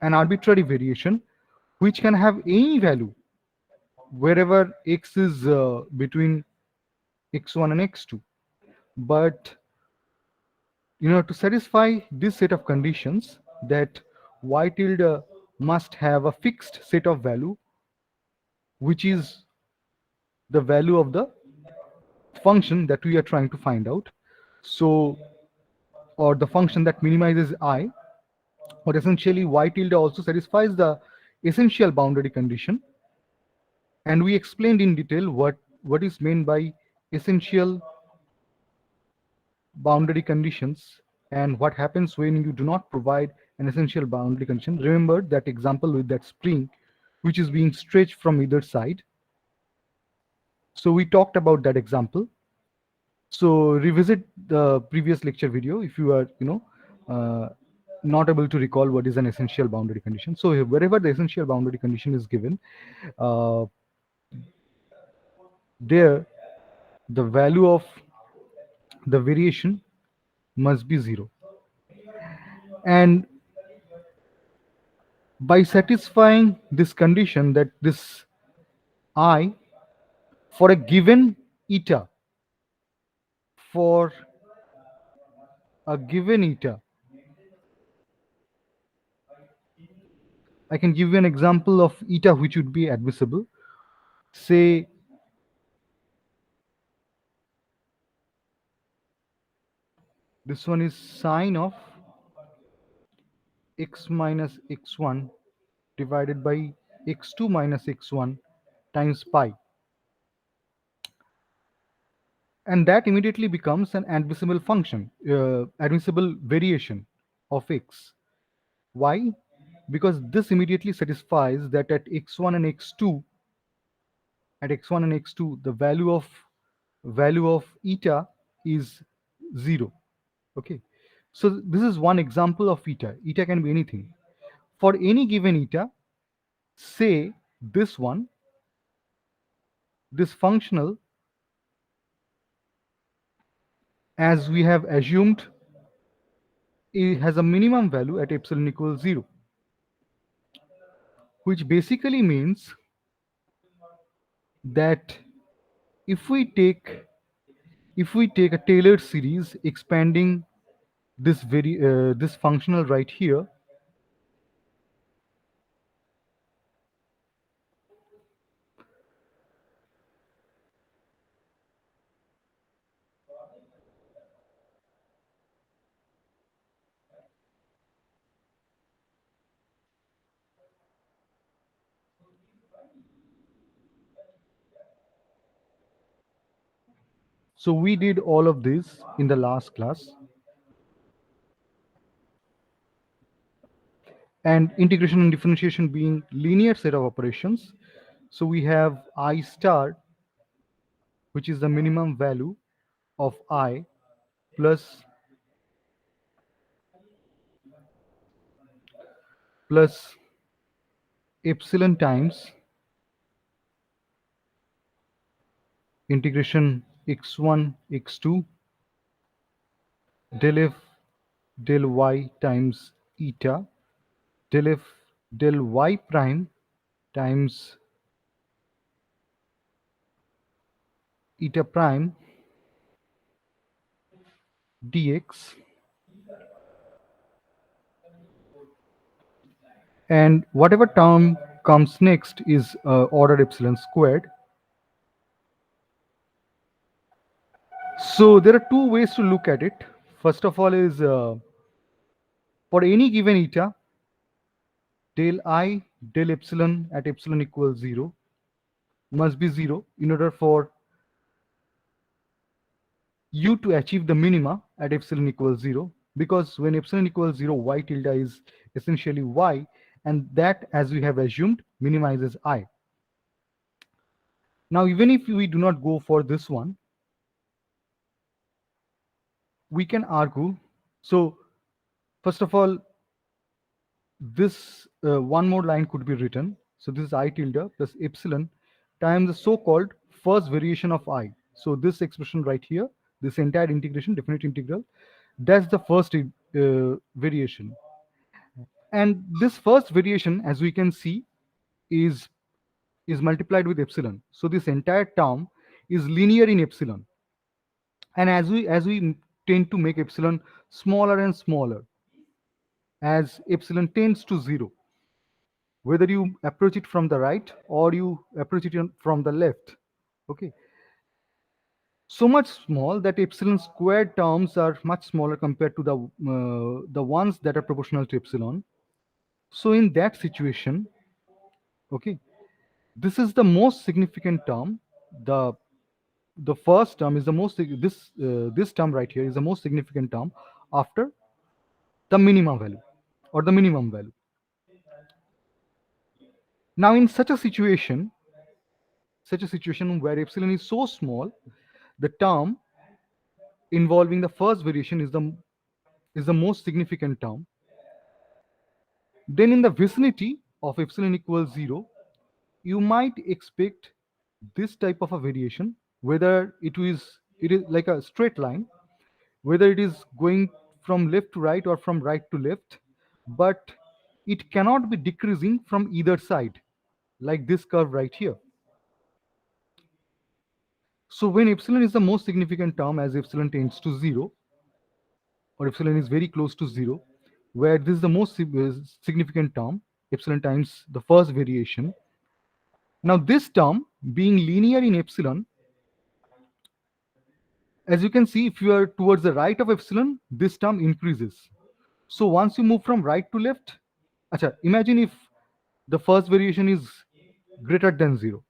an arbitrary variation which can have any value wherever x is between x1 and x2. But to satisfy this set of conditions, that y tilde must have a fixed set of value, which is the value of the function that we are trying to find out. So, or the function that minimizes I, or essentially y tilde also satisfies the essential boundary condition. And we explained in detail what is meant by essential boundary conditions and what happens when you do not provide an essential boundary condition. Remember that example with that spring which is being stretched from either side. So we talked about that example. So revisit the previous lecture video if you are uh, not able to recall what is an essential boundary condition. So wherever the essential boundary condition is given, uh, there the value of the variation must be 0. And by satisfying this condition, that this I for a given eta, for a given eta, I can give you an example of eta which would be admissible. Say this one is sine of x minus x1 divided by x2 minus x1 times pi. And that immediately becomes an admissible function, admissible variation of x. Why? Because this immediately satisfies that at x1 and x2, the value of eta is 0. Okay, so this is one example of eta. Eta can be anything. For any given eta, say this functional, as we have assumed, it has a minimum value at epsilon equals 0, which basically means that if we take a Taylor series expanding this functional right here, so we did all of this in the last class. And integration and differentiation being linear set of operations, so we have I star, which is the minimum value of I, plus epsilon times integration x1 x2 del f del y times eta del f del y prime times eta prime dx, and whatever term comes next is order epsilon squared. So there are two ways to look at it. First of all is for any given eta, del I del epsilon at epsilon equals 0 must be 0 in order for you to achieve the minima at epsilon equals 0, because when epsilon equals 0, y tilde is essentially y, and that, as we have assumed, minimizes I. Now, even if we do not go for this one, we can argue. So first of all, this one more line could be written. So this is I tilde plus epsilon times the so-called first variation of I. So this expression right here, this entire integration, definite integral, that's the first variation. And this first variation, as we can see, is is multiplied with epsilon. So this entire term is linear in epsilon. And as we tend to make epsilon smaller and smaller, as epsilon tends to zero, whether you approach it from the right or you approach it from the left, okay, so much small that epsilon squared terms are much smaller compared to the ones that are proportional to epsilon. So in that situation, okay, this is the most significant term. The the first term is the most this term right here is the most significant term after the minimum value or the minimum value. Now in such a situation where epsilon is so small, the term involving the first variation is the most significant term. Then in the vicinity of epsilon equals 0, you might expect this type of a variation, whether it is like a straight line, whether it is going from left to right or from right to left, but it cannot be decreasing from either side, like this curve right here. So when epsilon is the most significant term, as epsilon tends to 0, or epsilon is very close to 0, where this is the most significant term, epsilon times the first variation. Now this term being linear in epsilon, as you can see, if you are towards the right of epsilon, this term increases. So once you move from right to left, acha, imagine if the first variation is greater than 0,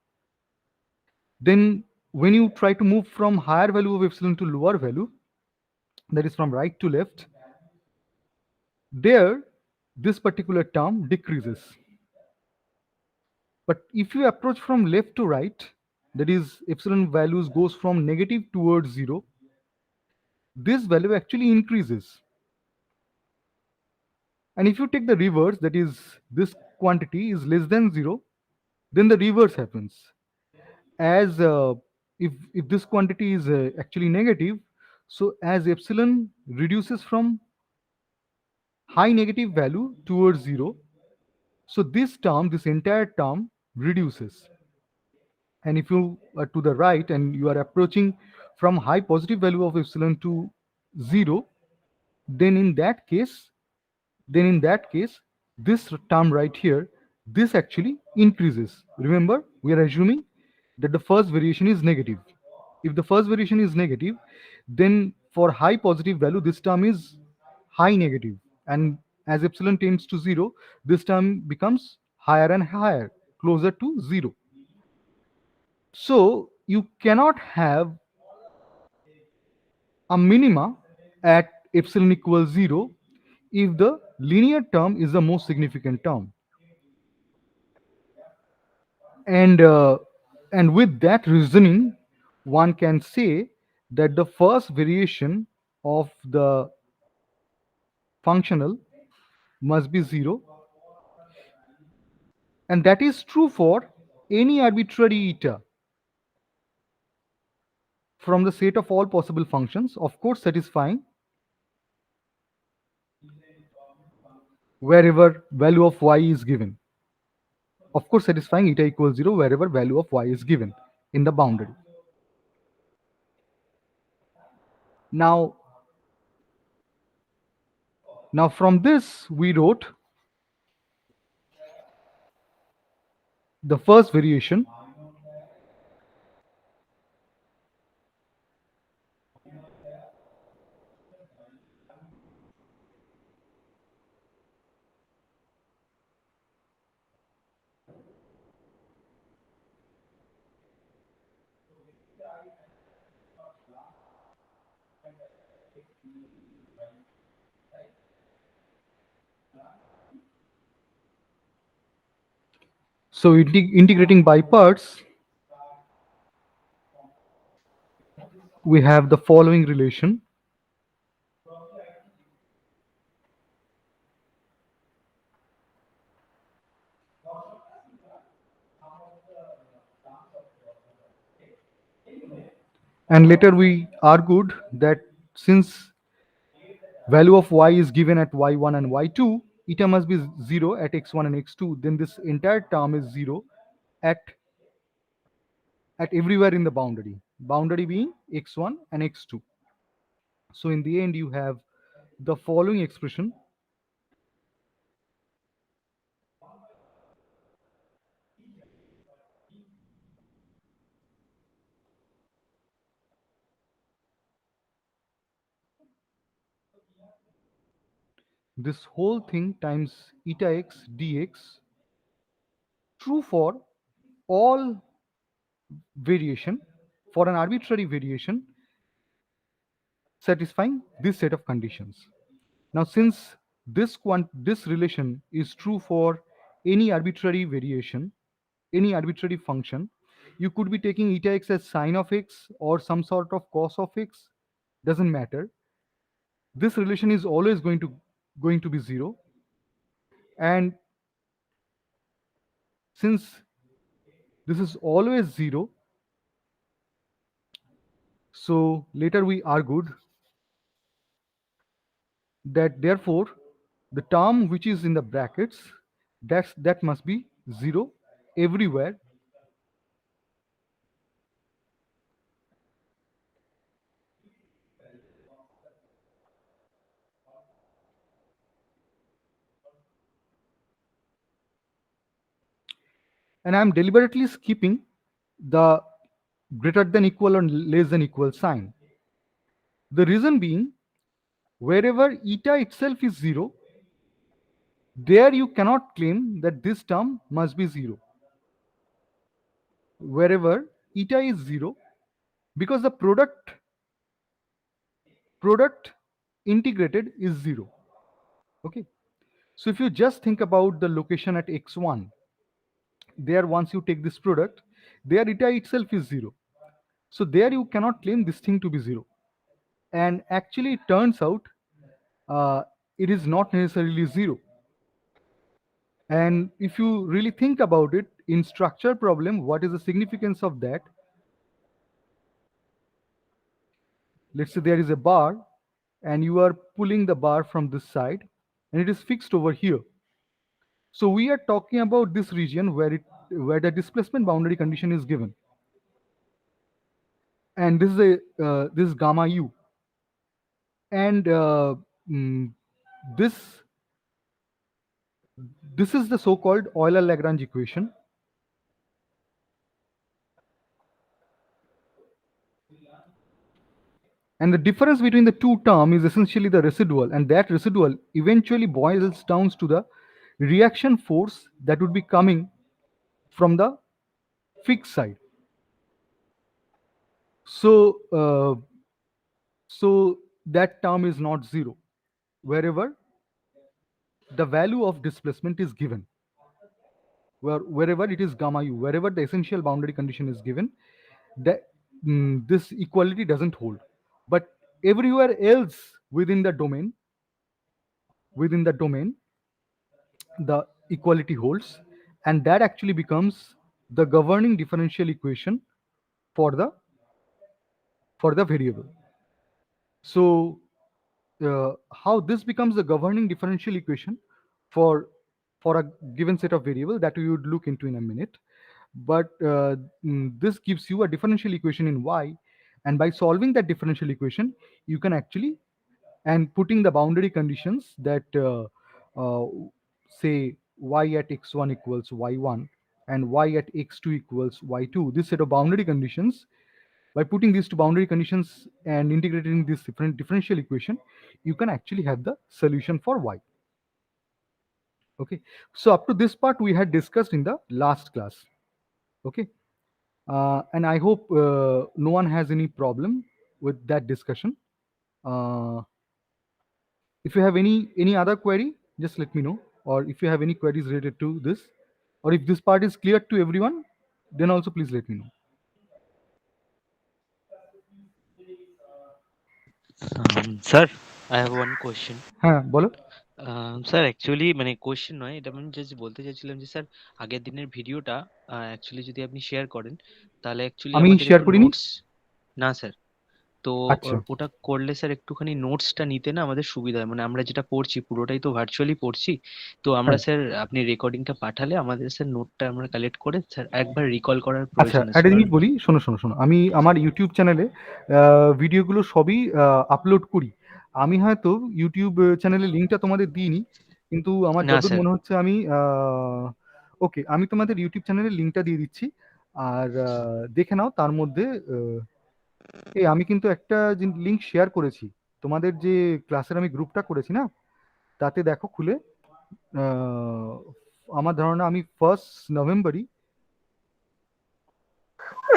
then when you try to move from higher value of epsilon to lower value, that is from right to left, there this particular term decreases. But if you approach from left to right, that is epsilon values goes from negative towards 0, this value actually increases. And if you take the reverse, that is this quantity is less than 0, then the reverse happens. As if this quantity is actually negative, so as epsilon reduces from high negative value towards 0, so this entire term reduces. And if you are to the right and you are approaching from high positive value of epsilon to 0, then in that case, this term right here, this actually increases. Remember, we are assuming that the first variation is negative. If the first variation is negative, then for high positive value, this term is high negative. And as epsilon tends to 0, this term becomes higher and higher, closer to 0. So you cannot have a minima at epsilon equals 0 if the linear term is the most significant term. And uh, and with that reasoning, one can say that the first variation of the functional must be 0, and that is true for any arbitrary eta from the set of all possible functions, of course satisfying wherever value of y is given, of course satisfying eta equals 0 wherever value of y is given in the boundary. Now now from this we wrote the first variation. So integrating by parts, we have the following relation. And later we argued that since value of y is given at y1 and y2, eta must be 0 at x1 and x2, then this entire term is 0 at everywhere in the boundary being x1 and x2. So in the end, you have the following expression. This whole thing times eta x dx, true for all variation, for an arbitrary variation satisfying this set of conditions. Now, since this relation is true for any arbitrary variation, any arbitrary function, you could be taking eta x as sine of x or some sort of cos of x, doesn't matter. This relation is always going to be 0, and since this is always 0, so later we argued that therefore the term which is in the brackets, that must be 0 everywhere. And I'm deliberately skipping the greater than equal or less than equal sign. The reason being, wherever eta itself is 0, there you cannot claim that this term must be 0. Wherever eta is 0, because the product integrated is 0. Okay. So if you just think about the location at x1, there once you take this product, there eta itself is 0. So there you cannot claim this thing to be 0. And actually it turns out it is not necessarily 0. And if you really think about it, in structure problem, what is the significance of that? Let's say there is a bar and you are pulling the bar from this side and it is fixed over here. So we are talking about this region where the displacement boundary condition is given. And this is gamma u. And this is the so-called Euler-Lagrange equation. And the difference between the two terms is essentially the residual, and that residual eventually boils down to the reaction force that would be coming from the fixed side. So that term is not 0 wherever the value of displacement is given, wherever it is gamma u, wherever the essential boundary condition is given, that this equality doesn't hold. But everywhere else within the domain, the equality holds, and that actually becomes the governing differential equation for the variable. So how this becomes the governing differential equation for a given set of variable, that we would look into in a minute. But this gives you a differential equation in y, and by solving that differential equation, you can actually, and putting the boundary conditions that say y at x1 equals y1 and y at x2 equals y2, this set of boundary conditions, by putting these two boundary conditions and integrating this differential equation, you can actually have the solution for y. Okay, so up to this part we had discussed in the last class. Okay, and I hope no one has any problem with that discussion. If you have any other query, just let me know, or if you have any queries related to this, or if this part is clear to everyone, then also please let me know. Sir, I have one question. হ্যাঁ বলো। Sir actually মানে question নয়, এটা আমি just বলতে চাইছিলাম যে sir আগের দিনের ভিডিওটা অ্যাকচুয়ালি যদি আপনি শেয়ার করেন তাহলে অ্যাকচুয়ালি আমি আমাদের শেয়ার একটু করিনি। নোটস। না স্যার, তো আচ্ছা ওটা করলে স্যার একটুখানি নোটসটা নিতে না আমাদের সুবিধা হয়, মানে আমরা যেটা পড়ছি পুরোটাই তো ভার্চুয়ালি পড়ছি। তো আমরা হ্যাঁ স্যার আপনি রেকর্ডিংটা পাঠালে আমাদের স্যার নোটটা আমরা কালেক্ট করে স্যার একবার রিকল করার আচ্ছা, প্রয়োজন আছে, একটা জিনিস কারণ বলি, শোনো শোনো শোনো, আমি আমার ইউটিউব চ্যানেলে ভিডিওগুলো সবই আপলোড করি। আমি হয়তো ইউটিউব চ্যানেলের লিঙ্কটা তোমাদের দিইনি, কিন্তু আমার না যতদূর স্যার। মনে হচ্ছে আমি ওকে, আমি তোমাদের ইউটিউব চ্যানেলের লিঙ্কটা দিয়ে দিচ্ছি। আর দেখে নাও তার মধ্যে এই আমি কিন্তু একটা লিঙ্ক শেয়ার করেছি, তোমাদের যে ক্লাসের আমি গ্রুপটা করেছি না, তাতে দেখো খুলে। আহ, আমার ধারণা আমি 1 নভেম্বরই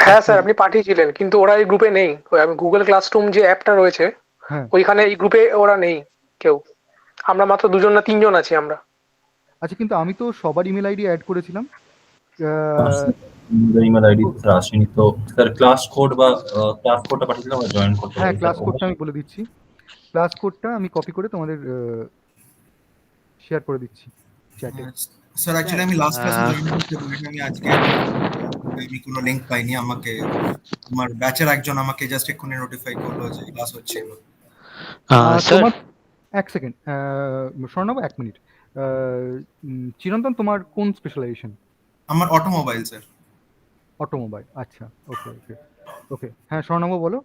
হ্যাঁ একটা, স্যার, আপনি পাঠিয়েছিলেন, কিন্তু ওরা এই গ্রুপে নেই। ওই আমি গুগল ক্লাসরুম যে অ্যাপটা রয়েছে, হ্যাঁ ওইখানে এই গ্রুপে ওরা নেই কেউ। আমরা মাত্র 2 জন না 3 জন আছি আমরা। আচ্ছা, কিন্তু আমি তো সবার ইমেল আইডি অ্যাড করেছিলাম। আহ, ইমেল আইডি তো স্যার আসেনি তো। স্যার ক্লাস কোড বা ক্লাস কোডটা পাঠিয়েছিলাম আমরা জয়েন করতে হ্যাঁ, পারি স্যার ক্লাস ওটা। কোডটা আমি বলে দিচ্ছি। ক্লাস কোডটা আমি কপি করে তোমাদের শেয়ার করে দিচ্ছি চ্যাটে। হ্যাঁ, স্যার স্যার অ্যাকচুয়ালি আমি লাস্ট ক্লাসে জয়েন করতে পারিনি, আমি আজকে আমি কোনো লিংক পাইনি। আমাকে আমার ব্যাচের একজন আমাকে জাস্ট এক্ষুনি নোটিফাই করলো যে ক্লাস হচ্ছিল। স্যার তোমার এক সেকেন্ড, স্বর্ণব, 1 মিনিট। চিরন্তন, তোমার কোন স্পেশালাইজেশন? আমার অটোমোবাইল স্যার। অটোমোবাইল, আচ্ছা, ওকে ওকে ওকে। হ্যাঁ স্বর্ণব, বলো।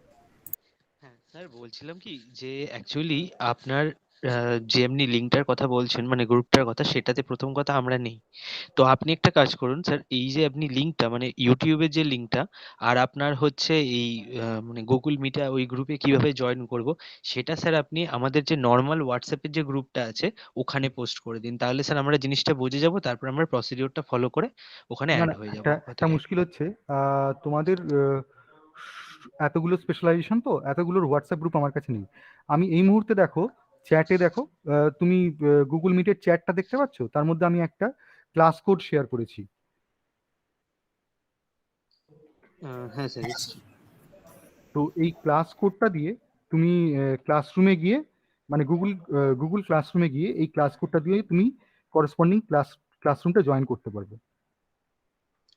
হ্যাঁ স্যার, বলছিলাম কি যে অ্যাকচুয়ালি আপনার যে এমনি লিঙ্কটার কথা বলছেন, মানে গ্রুপটার কথা, সেটাতে প্রথম কথা আমরা নেই। তো আপনি একটা কাজ করুন স্যার, এই যে আপনি লিঙ্কটা মানে ইউটিউবের যে লিঙ্কটা, আর আপনার হচ্ছে এই মানে গুগল মিটা ওই গ্রুপে কিভাবে জয়েন করব, সেটা স্যার আপনি আমাদের যে নর্মাল হোয়াটসঅ্যাপের যে গ্রুপটা আছে ওখানে পোস্ট করে দিন, তাহলে স্যার আমরা জিনিসটা বুঝে যাব, তারপর আমরা প্রসিডিওরটা ফলো করে ওখানে না অ্যাড না, হয়ে যাব একটা ওখান একটা থেকে। মুশকিল হচ্ছে, তোমাদের এতগুলো স্পেশালাইজেশন, তো এতগুলোর হোয়াটসঅ্যাপ গ্রুপ আমার কাছে নেই। আমি এই মুহূর্তে দেখো, চ্যাটে দেখো, তুমি গুগল মিটের চ্যাটটা দেখতে পাচ্ছ, তার মধ্যে আমি একটা ক্লাস কোড শেয়ার করেছি। হ্যাঁ স্যার, এসছি। তো এই ক্লাস কোডটা দিয়ে তুমি ক্লাসরুমে গিয়ে, মানে গুগল ক্লাসরুমে গিয়ে এই ক্লাস কোডটা দিয়ে তুমি করেসপন্ডিং ক্লাসরুমটা জয়েন করতে পারবে।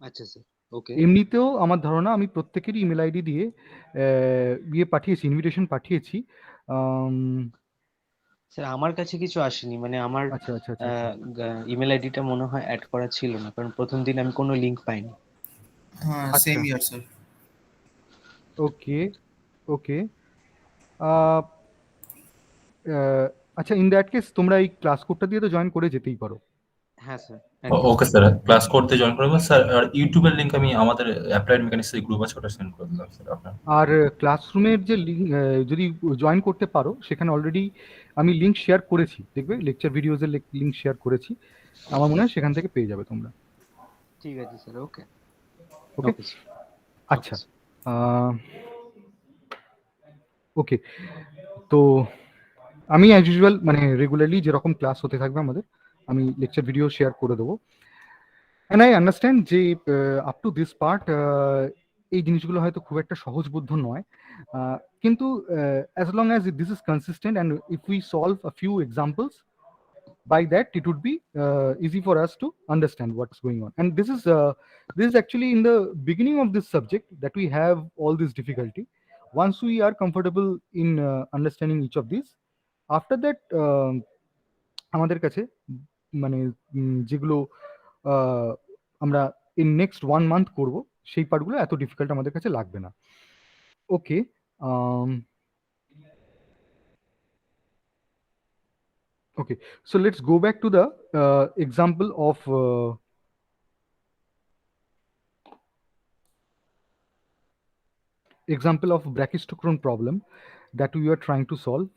আচ্ছা স্যার, ওকে। এমনিতেও আমার ধারণা আমি প্রত্যেকেরই ইমেল আইডি দিয়ে পাঠিয়েছি, ইনভিটেশন পাঠিয়েছি। আম, স্যার আমার কাছে কিছু আসেনি, মানে আমার আচ্ছা আচ্ছা আচ্ছা আচ্ছা ইমেল আইডিটা মনে হয় অ্যাড করা ছিল না, কারণ প্রথম দিন আমি কোনো লিংক পাইনি। হ্যাঁ, সেম আচ্ছা, ইয়ার স্যার। ওকে ওকে। আচ্ছা, ইন দ্যাট কেস তোমরা এই ক্লাস কোডটা দিয়ে তো জয়েন করে যেতেই পারো। হ্যাঁ স্যার, একদম। ওকে স্যার, ক্লাস করতে জয়েন করবো স্যার। আর ইউটিউবের লিংক আমি আমাদের অ্যাপ্লাইড মেকানিক্স যে গ্রুপ আছে ওটা সেন্ড করে দিলাম স্যার আপনার। আর ক্লাসরুমের যে লিঙ্ক, যদি জয়েন করতে পারো, সেখানে অলরেডি আমি লিঙ্ক শেয়ার করেছি, দেখবে লেকচার ভিডিওজের লিঙ্ক শেয়ার করেছি। আমার মনে হয় সেখান থেকে পেয়ে যাবে তোমরা। ঠিক আছে স্যার, ওকে। ওকে, ওকে স্যার, ওকে আচ্ছা, স্যার। ওকে। তো আমি অ্যাজ ইউজুয়াল, মানে রেগুলারলি যেরকম ক্লাস হতে থাকবে আমাদের, আমি লেকচার ভিডিও শেয়ার করে দেবো। অ্যান্ড আই আন্ডারস্ট্যান্ড যে আপ টু দিস পার্ট এই জিনিসগুলো হয়তো খুব একটা সহজবোধ্য নয়, কিন্তু as long as this is consistent and if we solve a few examples, by that it would be easy for us to understand what's going on. And this is actually in the beginning of this subject that we have all this difficulty. Once we are comfortable in understanding each of these, after that আমাদের কাছে মানে যেগুলো আহ, আমরা in next 1 month করব, সেই পার্টগুলো এত difficult আমাদের কাছে লাগবে না। ওকে, okay, so let's go back to the example of brachistochrone problem that we are trying to solve.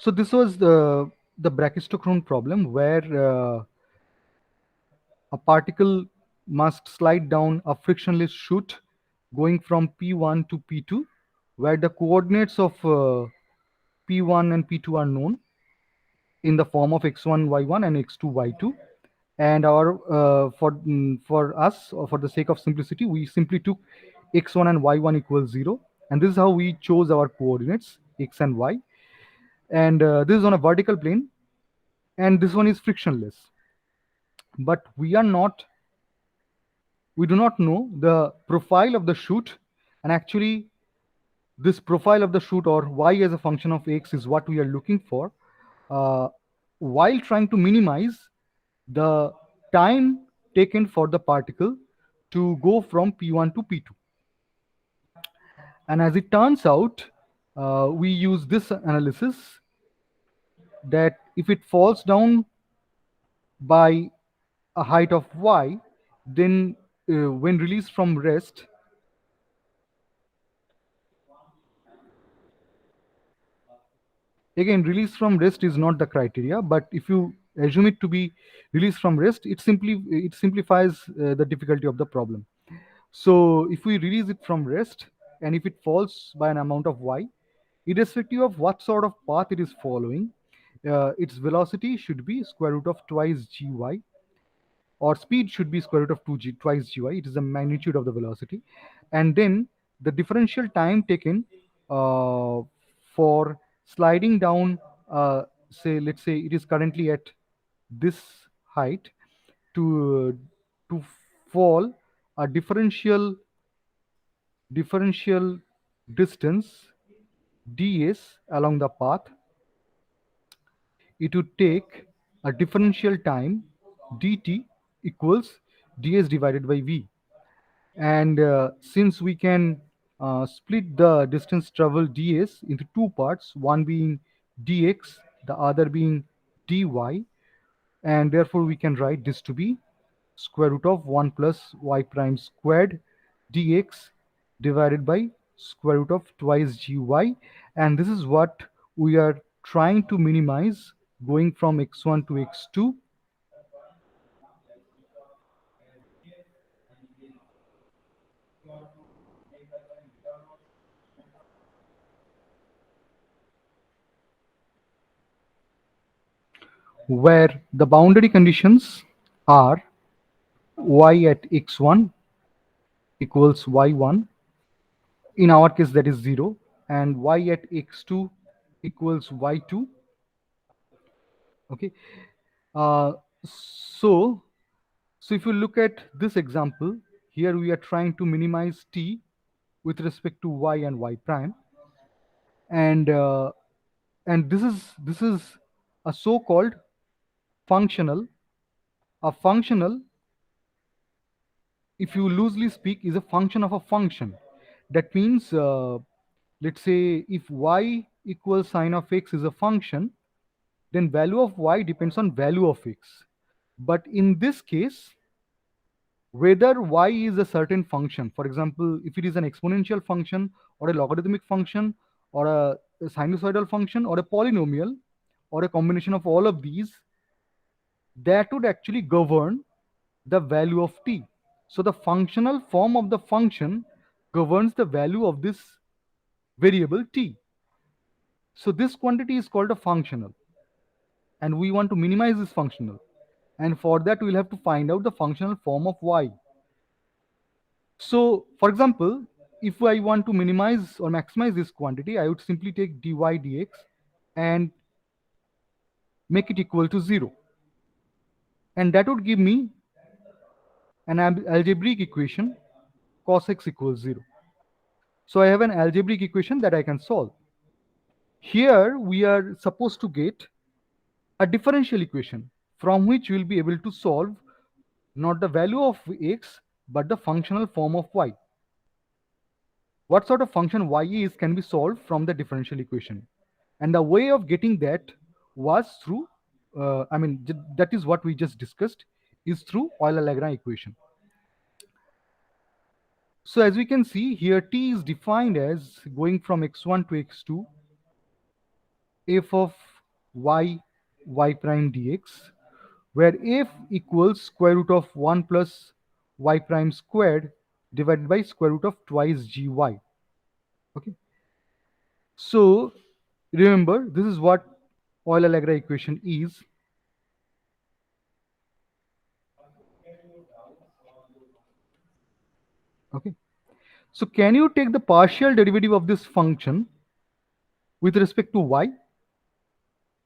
So this was the brachistochrone problem where a particle must slide down a frictionless chute going from P1 to P2, where the coordinates of P1 and P2 are known in the form of x1 y1 and x2 y2. And our for us, or for the sake of simplicity, we simply took x1 and y1 equals 0, and this is how we chose our coordinates x and y. And this is on a vertical plane, and this one is frictionless. But we are not we do not know the profile of the shoot, and actually this profile of the shoot or y as a function of x is what we are looking for while trying to minimize the time taken for the particle to go from P1 to P2. And as it turns out, we use this analysis that if it falls down by a height of y, then when released from rest, again, release from rest is not the criteria, but if you assume it to be release from rest, it simplifies the difficulty of the problem. So if we release it from rest, and if it falls by an amount of y, irrespective of what sort of path it is following, its velocity should be square root of twice gy, or speed should be square root of twice gy. It is the magnitude of the velocity, and then the differential time taken for sliding down, say, let's say it is currently at this height, to fall a differential distance ds along the path, it would take a differential time dt equals ds divided by v. And since we can split the distance traveled ds into two parts, one being dx, the other being dy, and therefore we can write this to be square root of 1 plus y prime squared dx divided by square root of twice gy, and this is what we are trying to minimize going from x1 to x2. Where the boundary conditions are y at x1 equals y1, in our case that is 0, and y at x2 equals y2. Okay, so if you look at this example, here we are trying to minimize t with respect to y and y prime, and this is a so-called functional. A functional, if you loosely speak, is a function of a function. That means, let's say if y equals sine of x is a function, then value of y depends on value of x. But in this case, whether y is a certain function, for example, if it is an exponential function or a logarithmic function or a sinusoidal function or a polynomial or a combination of all of these, that would actually govern the value of t. So the functional form of the function governs the value of this variable t. So this quantity is called a functional, and we want to minimize this functional, and for that we'll have to find out the functional form of y. So for example, if I want to minimize or maximize this quantity, I would simply take dy dx and make it equal to 0, and that would give me an algebraic equation cos x equals 0. So I have an algebraic equation that I can solve. Here we are supposed to get a differential equation from which we'll be able to solve not the value of x but the functional form of y. What sort of function y is can be solved from the differential equation, and the way of getting that was through that is what we just discussed, is through Euler-Lagrange equation. So as we can see here, t is defined as going from x1 to x2 f of y prime dx, where f equals square root of 1 plus y prime squared divided by square root of twice gy. Okay, so remember, this is what Euler-Lagrange equation is. Okay, so can you take the partial derivative of this function with respect to y?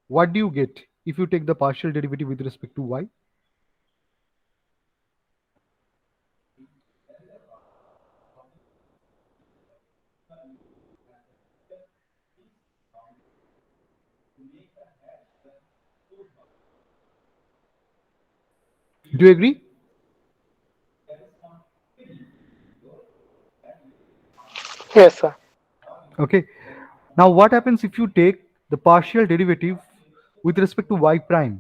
What do you get if you take the partial derivative with respect to y? Do you agree? Yes, sir. Okay. Now what happens if you take the partial derivative with respect to y prime?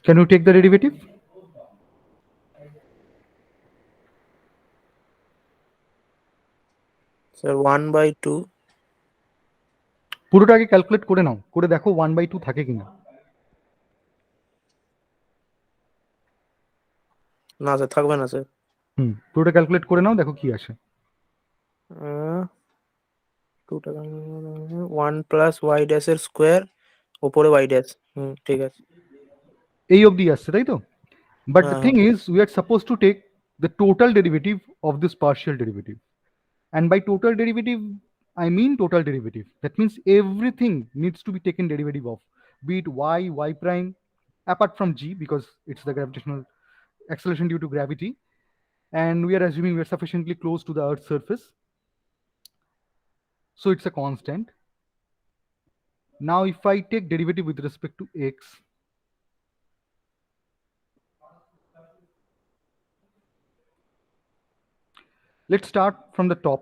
Can you take the derivative? Sir 1/2 পুরোটাকে calculate করে নাও, করে দেখো 1/2 থাকে কিনা। না sir থাকবে না স্যার। পুরোটা ক্যালকুলেট করে নাও, দেখো কি আসে। 2 টাকা 1 প্লাস ওয়াই ড্যাশের স্কোয়ার উপরে ওয়াই ড্যাশ। ঠিক আছে। এই অবধি আসছে, তাই তো? বাট দ্য হ্যাঁ থিং হ্যাঁ is we are suppose to take the total derivative of this partial derivative, and by total derivative I mean total derivative. That means everything needs to be taken derivative of, be it y prime, apart from g because it's the gravitational acceleration due to gravity, and we are assuming we are sufficiently close to the earth's surface, so it's a constant. Now if I take derivative with respect to x, let's start from the top.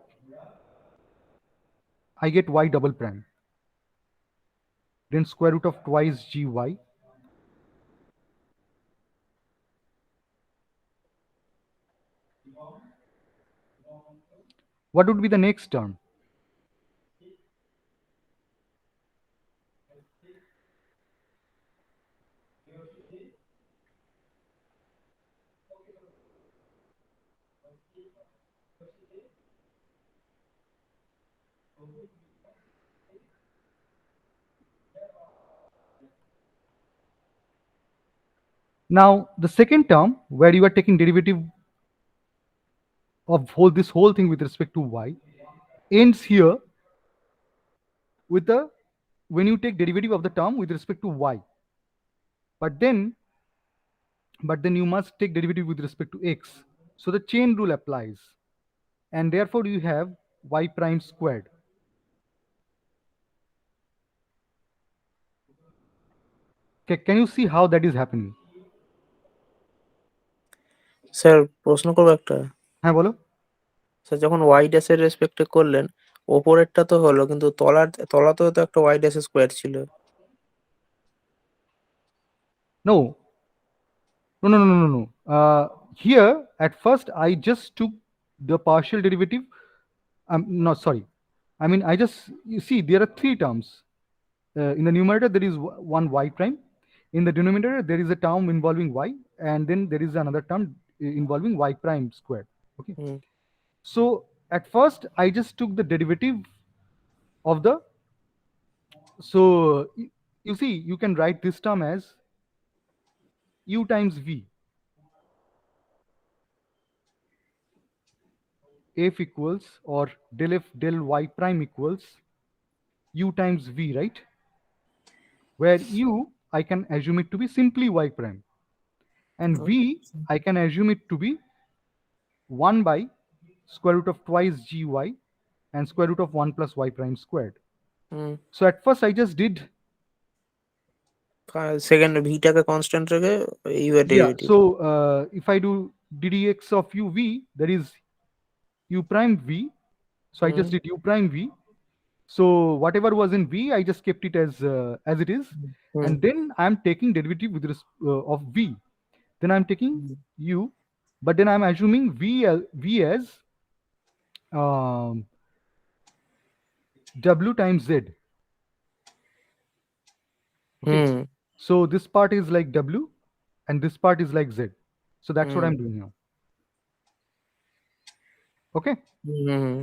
I get y double prime, then square root of twice gy. What would be the next term? Now the second term where you are taking derivative of this whole thing with respect to y ends here with the when you take derivative of the term with respect to y, but then you must take derivative with respect to x, so the chain rule applies, and therefore you have y prime squared. Okay, can you see how that is happening? Sir প্রশ্ন করবো একটা। হ্যাঁ বলো। Sir যখন Y ড্যাশের রেসপেক্টে করলেন ওপরেরটা তো হলো, কিন্তু তলাতেও তো একটা ওয়াই ড্যাশের স্কোয়ার ছিল। No, no. Here at first I just took the partial derivative. No, sorry. I mean, you see, there are three terms. In the numerator, there is one y prime. In the denominator, there is a term involving y, and then there is another term involving y prime squared. Okay. Hmm So at first, I just took the derivative of the. So you see, you can write this term as u times v. F equals, or del f del y prime equals u times v, right? Where u I can assume it to be simply y prime, and v I can assume it to be 1 by square root of twice gy and square root of 1 plus y prime squared. Hmm So at first I just did, second ভিটাকে constant রেখে u এর yeah, derivative. so if I do ddx of uv, there is u prime v, so I just did u prime v. So whatever was in v, I just kept it as it is, and then I'm taking derivative with of v. Then I'm taking u, but then I'm assuming v as w times z. Okay. Hmm So this part is like w, and this part is like z. So that's what I'm doing now. Okay. Hmm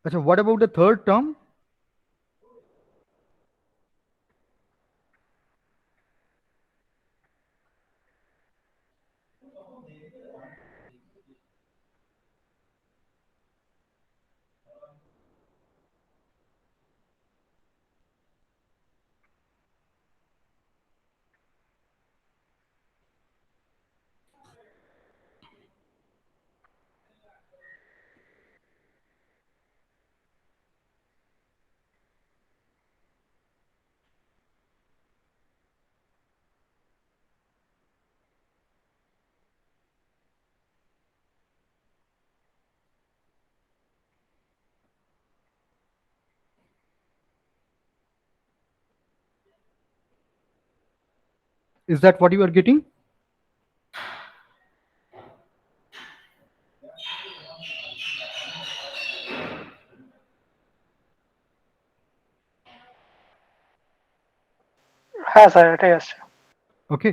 Achha, what about the third term? Is that what you are getting? হ্যাঁ sir এটাই আসছে। Okay.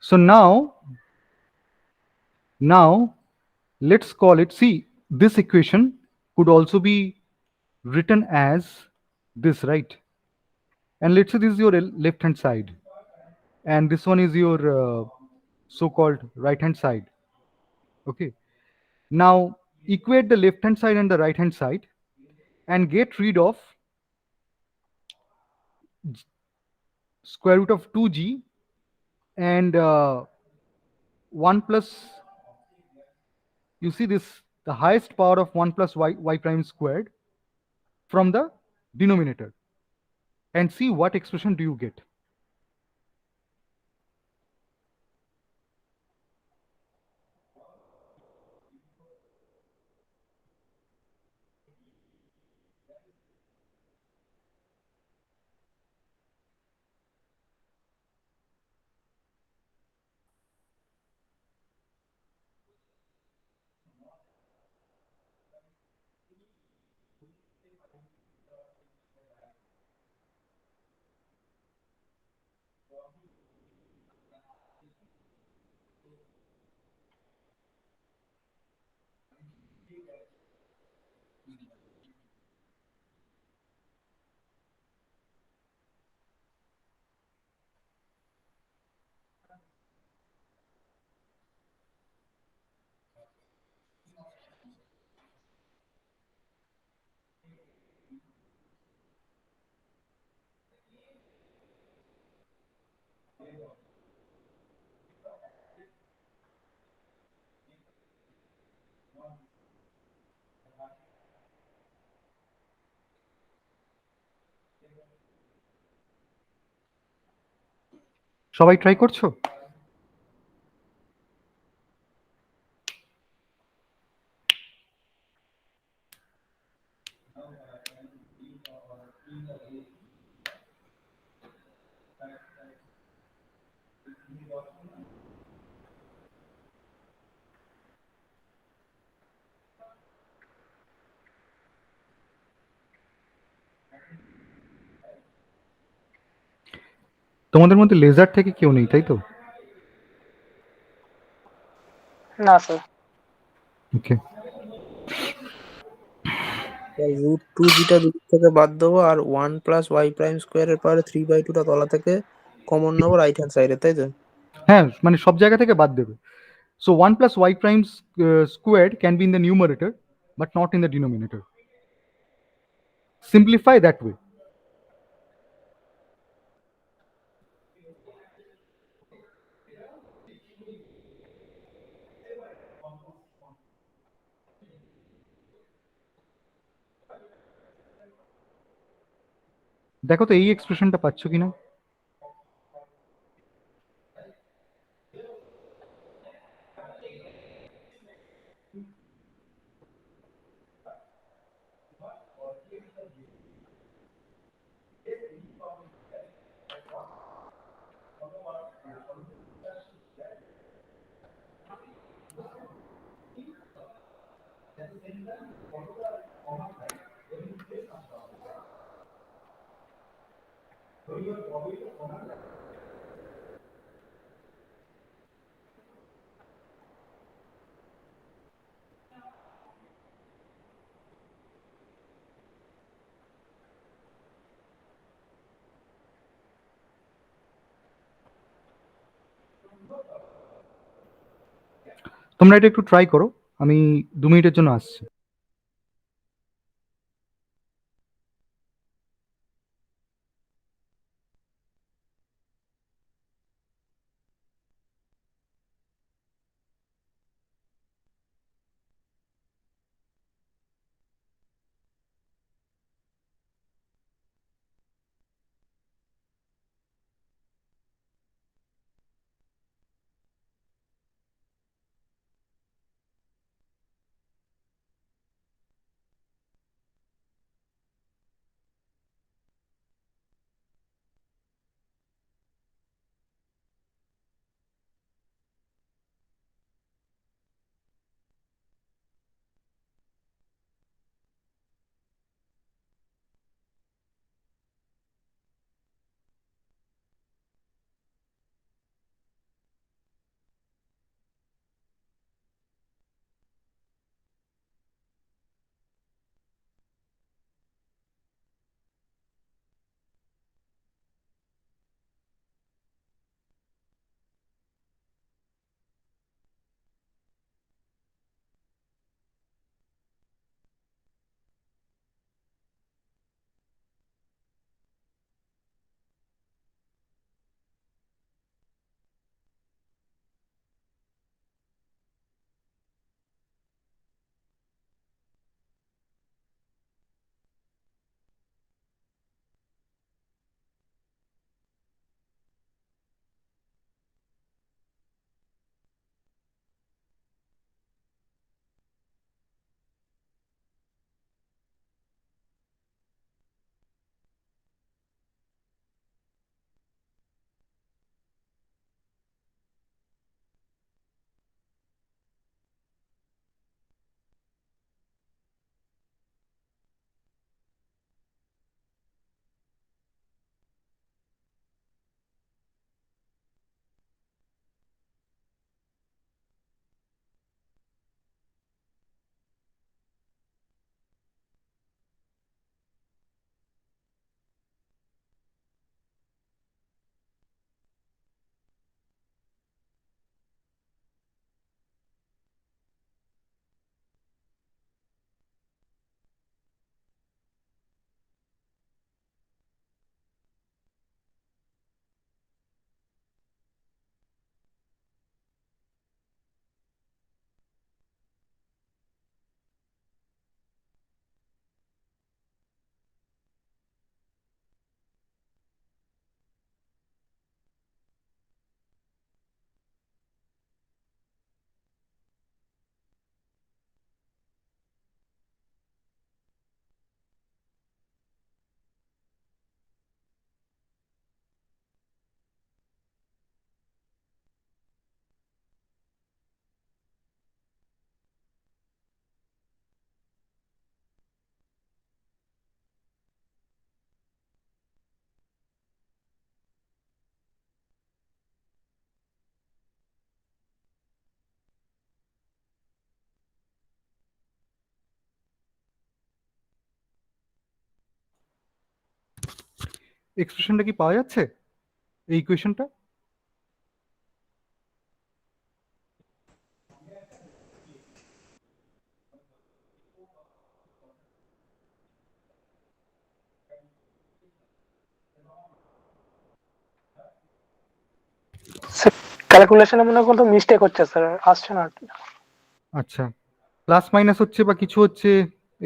So now let's call it, see, this equation could also be written as this, right? And let's say this is your left hand side and this one is your so-called right hand side. Okay, now equate the left hand side and the right hand side and get rid of square root of 2g and 1 plus, you see this, the highest power of 1 plus y prime squared from the denominator, and see what expression do you get. সবাই try করছো? তোমাদের মধ্যে laser থেকে কেউ নেই, তাই তো? না স্যার। ওকে, রুট টু জিটা দুদিক থেকে বাদ দেবো আর 1 প্লাস ওয়াই প্রাইম স্কোয়ারের পাওয়ারে 3/2টা তলা থেকে কমন নেবো রাইট হ্যান্ড সাইডে, তাই তো? হ্যাঁ, মানে সব জায়গা থেকে বাদ দেবে। So 1 plus y prime squared can be in the numerator but not in the denominator. Simplify that way. দেখো তো এই এক্সপ্রেশনটা পাচ্ছ কিনা। তোমরা এটা একটু ট্রাই করো, আমি 2 মিনিটের জন্য আসছি। এক্সপ্রেশনটা কি পাওয়া যাচ্ছে এই ইকুয়েশনটা? ক্যালকুলেশনে মনে হয় কোনো মিস্টেক হচ্ছে স্যার, আসছে না আর কি। আচ্ছা, প্লাস মাইনাস হচ্ছে বা কিছু হচ্ছে,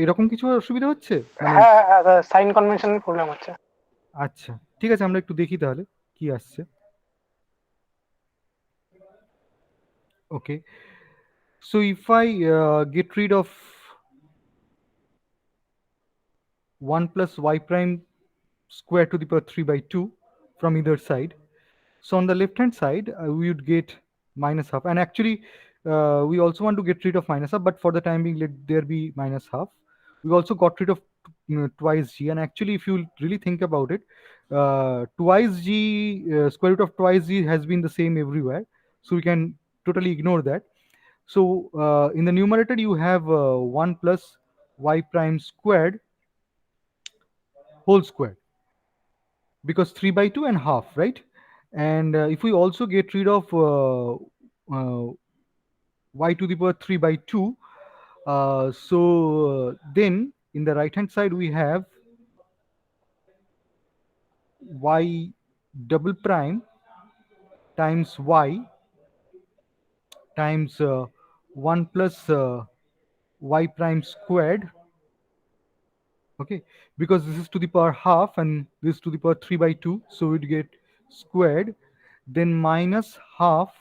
এরকম কিছু অসুবিধা হচ্ছে মানে? হ্যাঁ হ্যাঁ হ্যাঁ, সাইন কনভেনশনের প্রবলেম হচ্ছে। আচ্ছা ঠিক আছে, আমরা একটু দেখি তাহলে কি আসছে। ওকে, so if I get rid of 1 plus y prime square to the power 3 by 2 from either side, so on the left hand side we would get minus half, and actually we also want to get rid of minus half, but for the time being let there be minus half. We also got rid of twice g, and actually if you really think about it, twice g, square root of twice g has been the same everywhere, so we can totally ignore that. So in the numerator you have 1 plus y prime squared whole square, because 3 by 2 and half, right? And if we also get rid of y to the power 3 by 2. So then in the right hand side we have y double prime times y times 1 plus y prime squared. Okay, because this is to the power half and this to the power 3 by 2, so we'd get squared, then minus half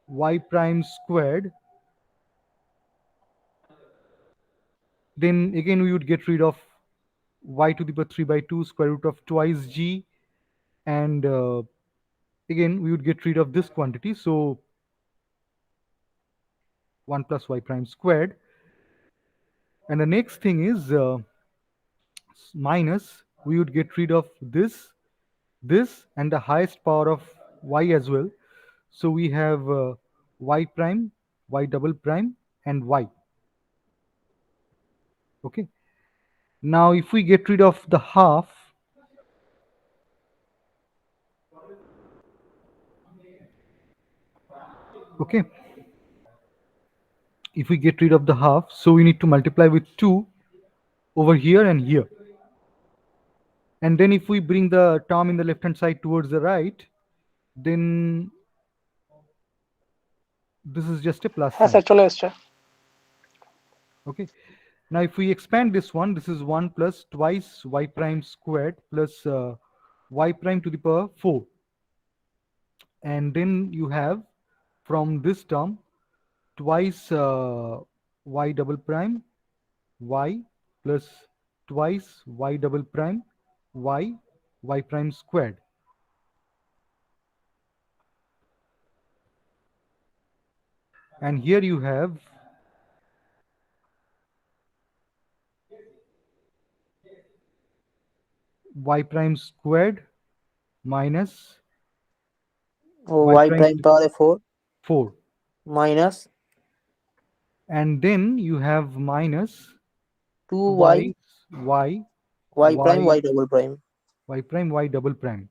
y prime squared, then again we would get rid of y to the power 3 by 2 square root of twice g, and again we would get rid of this quantity, so 1 plus y prime squared. And the next thing is minus, we would get rid of this and the highest power of y as well, so we have y prime, y double prime, and y. Okay, now if we get rid of the half, okay, if we get rid of the half, so we need to multiply with 2 over here and here, and then if we bring the term in the left hand side towards the right, then this is just a plus হ্যাঁ sign. Sir চলে এসছে। Okay, now if we expand this one, this is 1 plus twice y prime squared plus y prime to the power 4, and then you have from this term twice y double prime y plus twice y double prime y prime squared. And here you have y prime squared minus y prime power 4, minus and then you have minus 2y y y prime y double prime. y prime y double prime.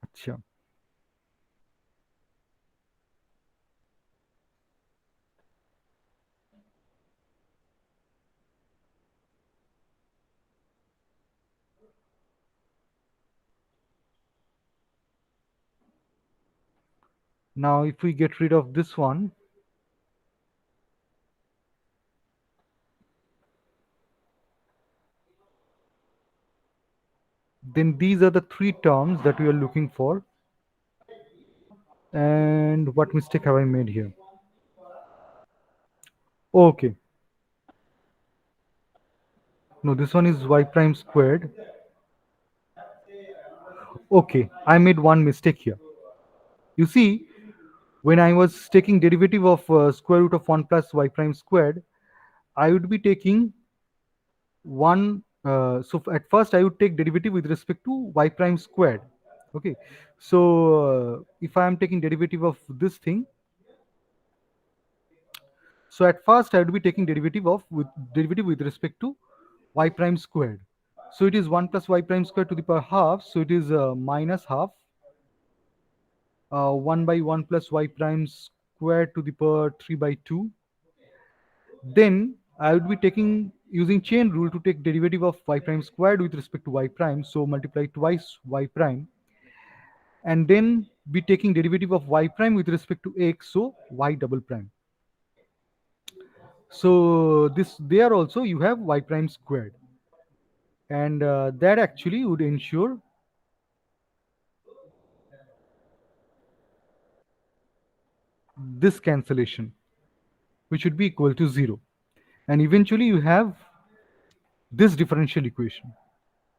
Acha. Now if we get rid of this one, then these are the three terms that we are looking for. And what mistake have I made here? Okay, no, this one is y prime squared. Okay, I made one mistake here. You see, when I was taking derivative of square root of 1 plus y prime squared, I would be taking one, so at first I would take derivative with respect to y prime squared. Okay, so if I am taking derivative of this thing, so at first I would be taking derivative with respect to y prime squared. So it is 1 plus y prime squared to the power half, so it is minus half 1 by 1 plus y prime squared to the power 3 by 2. Then I would be taking, using chain rule, to take derivative of y prime squared with respect to y prime, so multiply twice y prime, and then be taking derivative of y prime with respect to x, so y double prime. So this, there also you have y prime squared, and that actually would ensure this cancellation, which would be equal to 0, and eventually you have this differential equation.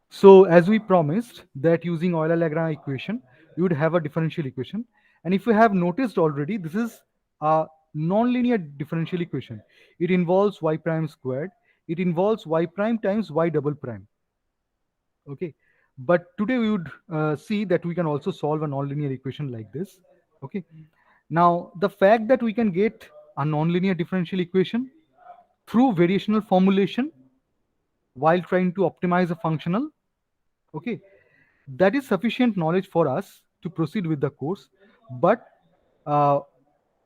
So as we promised that using Euler-Lagrange equation, you would have a differential equation, and if you have noticed already, this is a non-linear differential equation. It involves y prime squared, it involves y prime times y double prime. Okay, but today we would see that we can also solve a non-linear equation like this. Okay, now the fact that we can get a non-linear differential equation through variational formulation while trying to optimize a functional, okay, that is sufficient knowledge for us to proceed with the course. But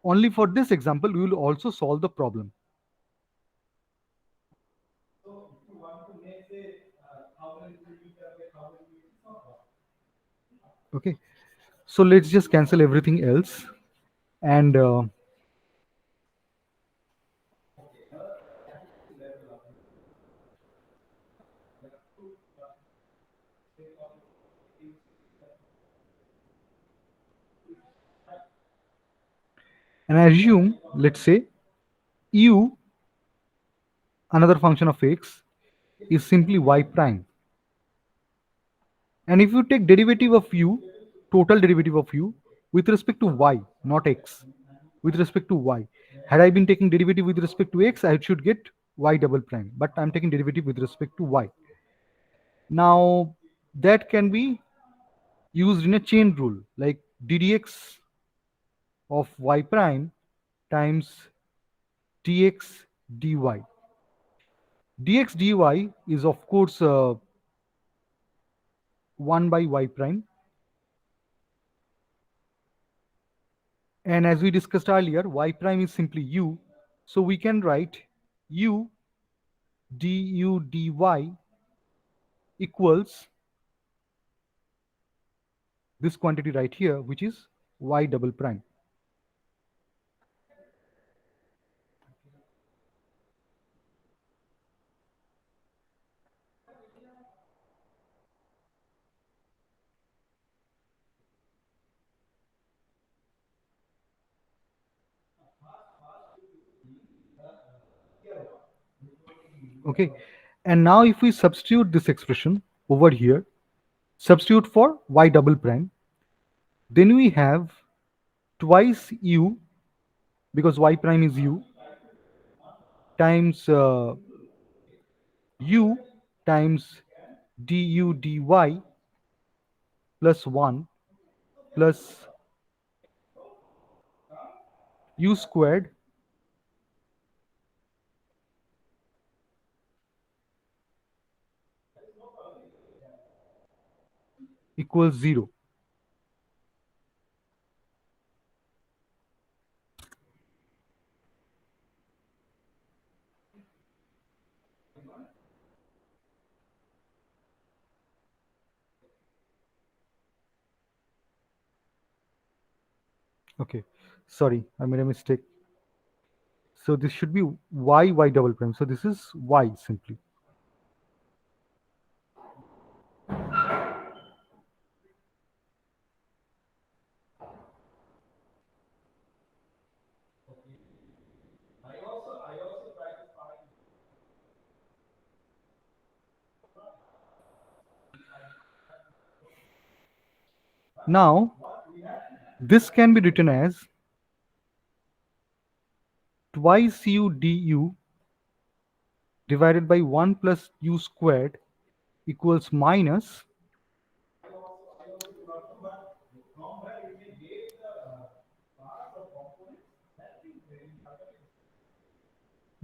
only for this example, we will also solve the problem. Okay, so let's just cancel everything else and I assume, let's say, u, another function of x, is simply y prime. And if you take derivative of u, total derivative of u, with respect to y, not x, with respect to y. Had I been taking derivative with respect to x, I should get y double prime, but I'm taking derivative with respect to y. Now, that can be used in a chain rule, like ddx of y prime times dx dy. Dx dy is of course 1 by y prime. And as we discussed earlier, y prime is simply u. So we can write u du dy equals this quantity right here, which is y double prime. Okay, and now if we substitute this expression over here, substitute for y double prime, then we have twice u, because y prime is u, times u times du dy plus 1 plus u squared equals 0. Okay, sorry, I made a mistake. So this should be y double prime. So this is y simply. Now, this can be written as twice u du divided by 1 plus u squared equals minus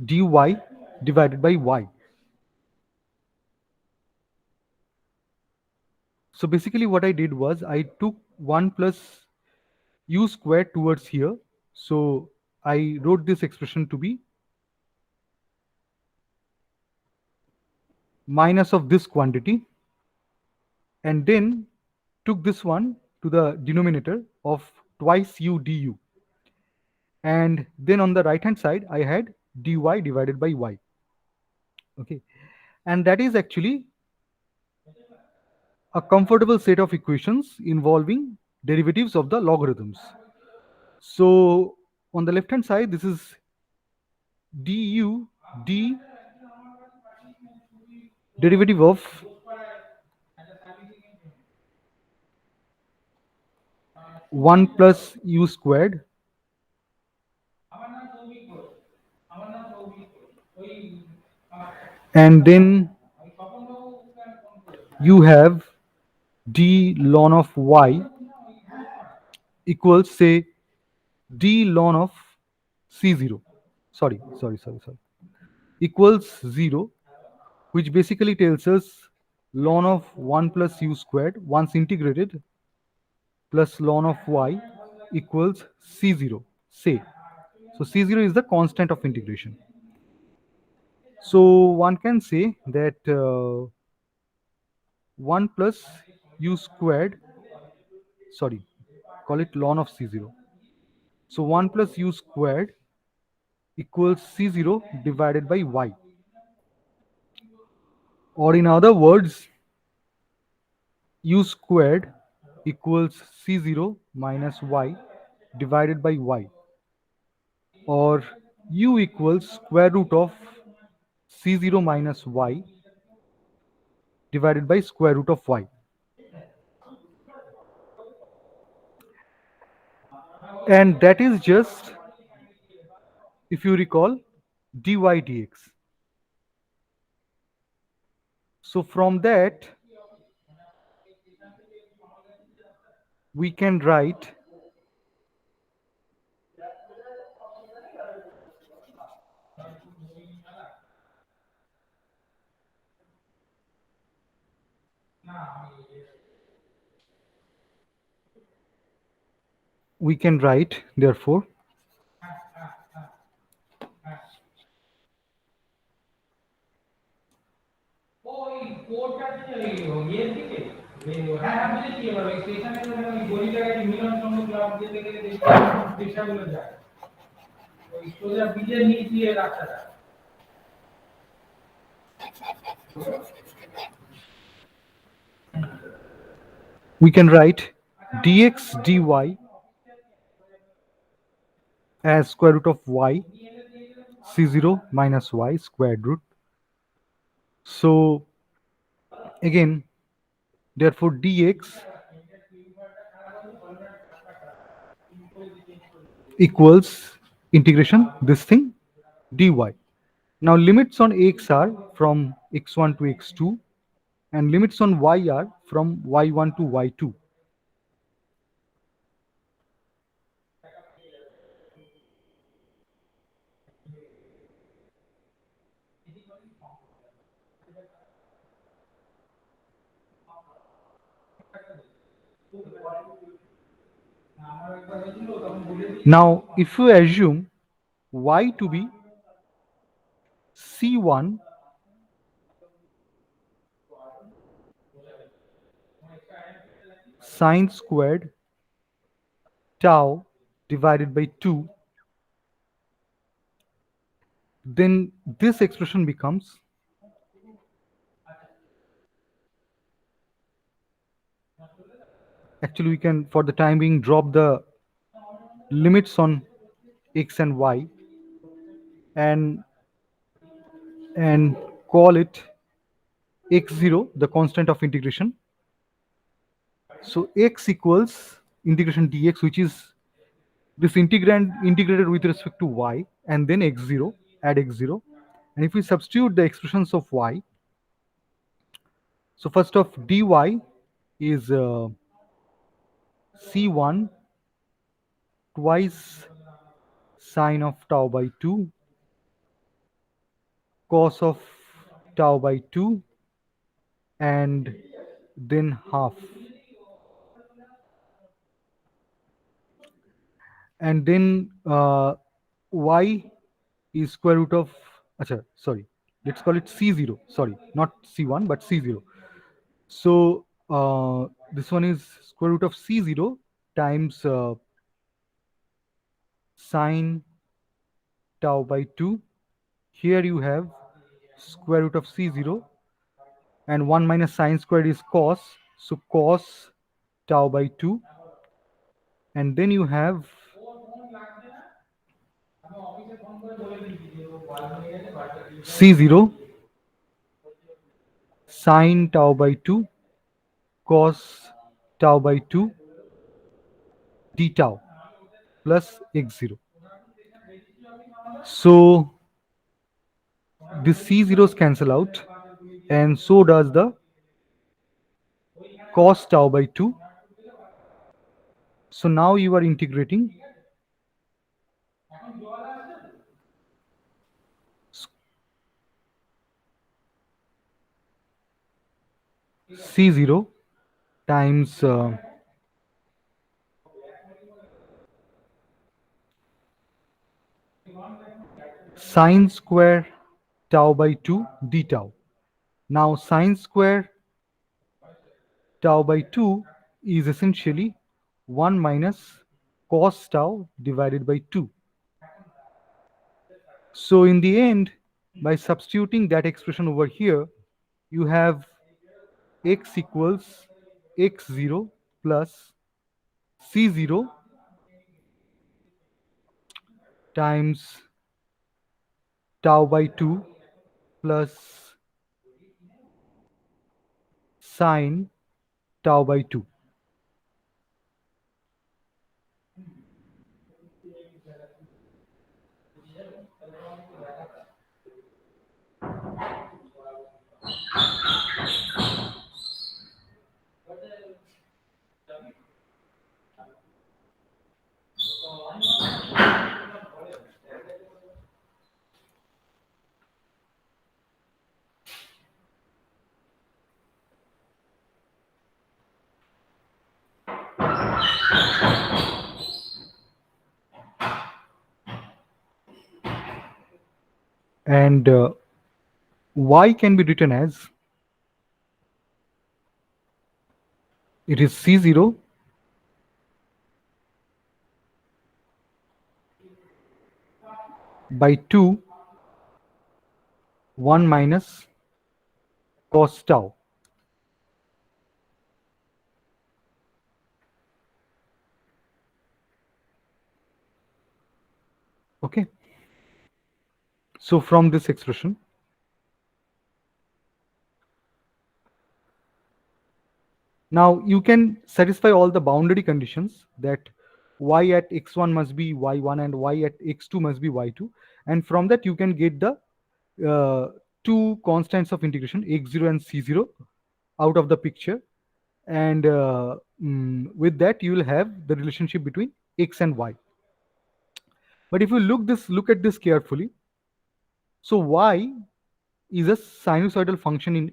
dy divided by y. So basically what I did was I took 1 plus u squared towards here. So I wrote this expression to be minus of this quantity, and then took this one to the denominator of twice u du. And then on the right hand side, I had dy divided by y. Okay, and that is actually a comfortable set of equations involving derivatives of the logarithms. So on the left hand side, this is du d derivative of one plus u squared and then you have d ln of y equals, say, d ln of c0. Sorry, equals 0, which basically tells us ln of 1 plus u squared once integrated plus ln of y equals c0. say. So C0 is the constant of integration. So one can say that 1 plus u squared, sorry, call it ln of C0. So 1 plus u squared equals C0 divided by y. Or in other words, u squared equals C0 minus y divided by y. Or u equals square root of C0 minus y divided by square root of y. And that is just, if you recall, dy dx. So from that, we can write therefore we can write dx dy as square root of y c0 minus y squared root. So again, therefore dx equals integration this thing dy. Now limits on x are from x1 to x2 and limits on y are from y1 to y2. Now if you assume y to be c1 sine squared tau divided by 2, then this expression becomes actually we can for the time being drop the limits on x and y and call it x0 the constant of integration. So x equals integration dx, which is this integrand integrated with respect to y, and then x0, add x0. And if we substitute the expressions of y, so first of dy is c1 twice sine of tau by 2 cos of tau by 2 and then half, and then y is square root of sorry, let's call it c0, sorry, not c1 but c0. So this one is square root of c0 times sine tau by 2. Here you have square root of c0 and 1 minus sine squared is cos, so cos tau by 2, and then you have c0 sine tau by 2 cos tau by 2 d tau plus x0. So the c0s cancel out, and so does the cos tau by 2. So now you are integrating c0 times sine square tau by 2 d tau. Now sine square tau by 2 is essentially 1 minus cos tau divided by 2. So in the end, by substituting that expression over here, you have x equals x0 plus c0 times tau by 2 plus sine tau by 2. And y can be written as, it is c0 by 2 1 minus cos tau. Okay. So from this expression, now you can satisfy all the boundary conditions that y at x1 must be y1 and y at x2 must be y2, and from that you can get the two constants of integration x0 and c0 out of the picture, and with that you will have the relationship between x and y. But if you look at this carefully, so y is a sinusoidal function in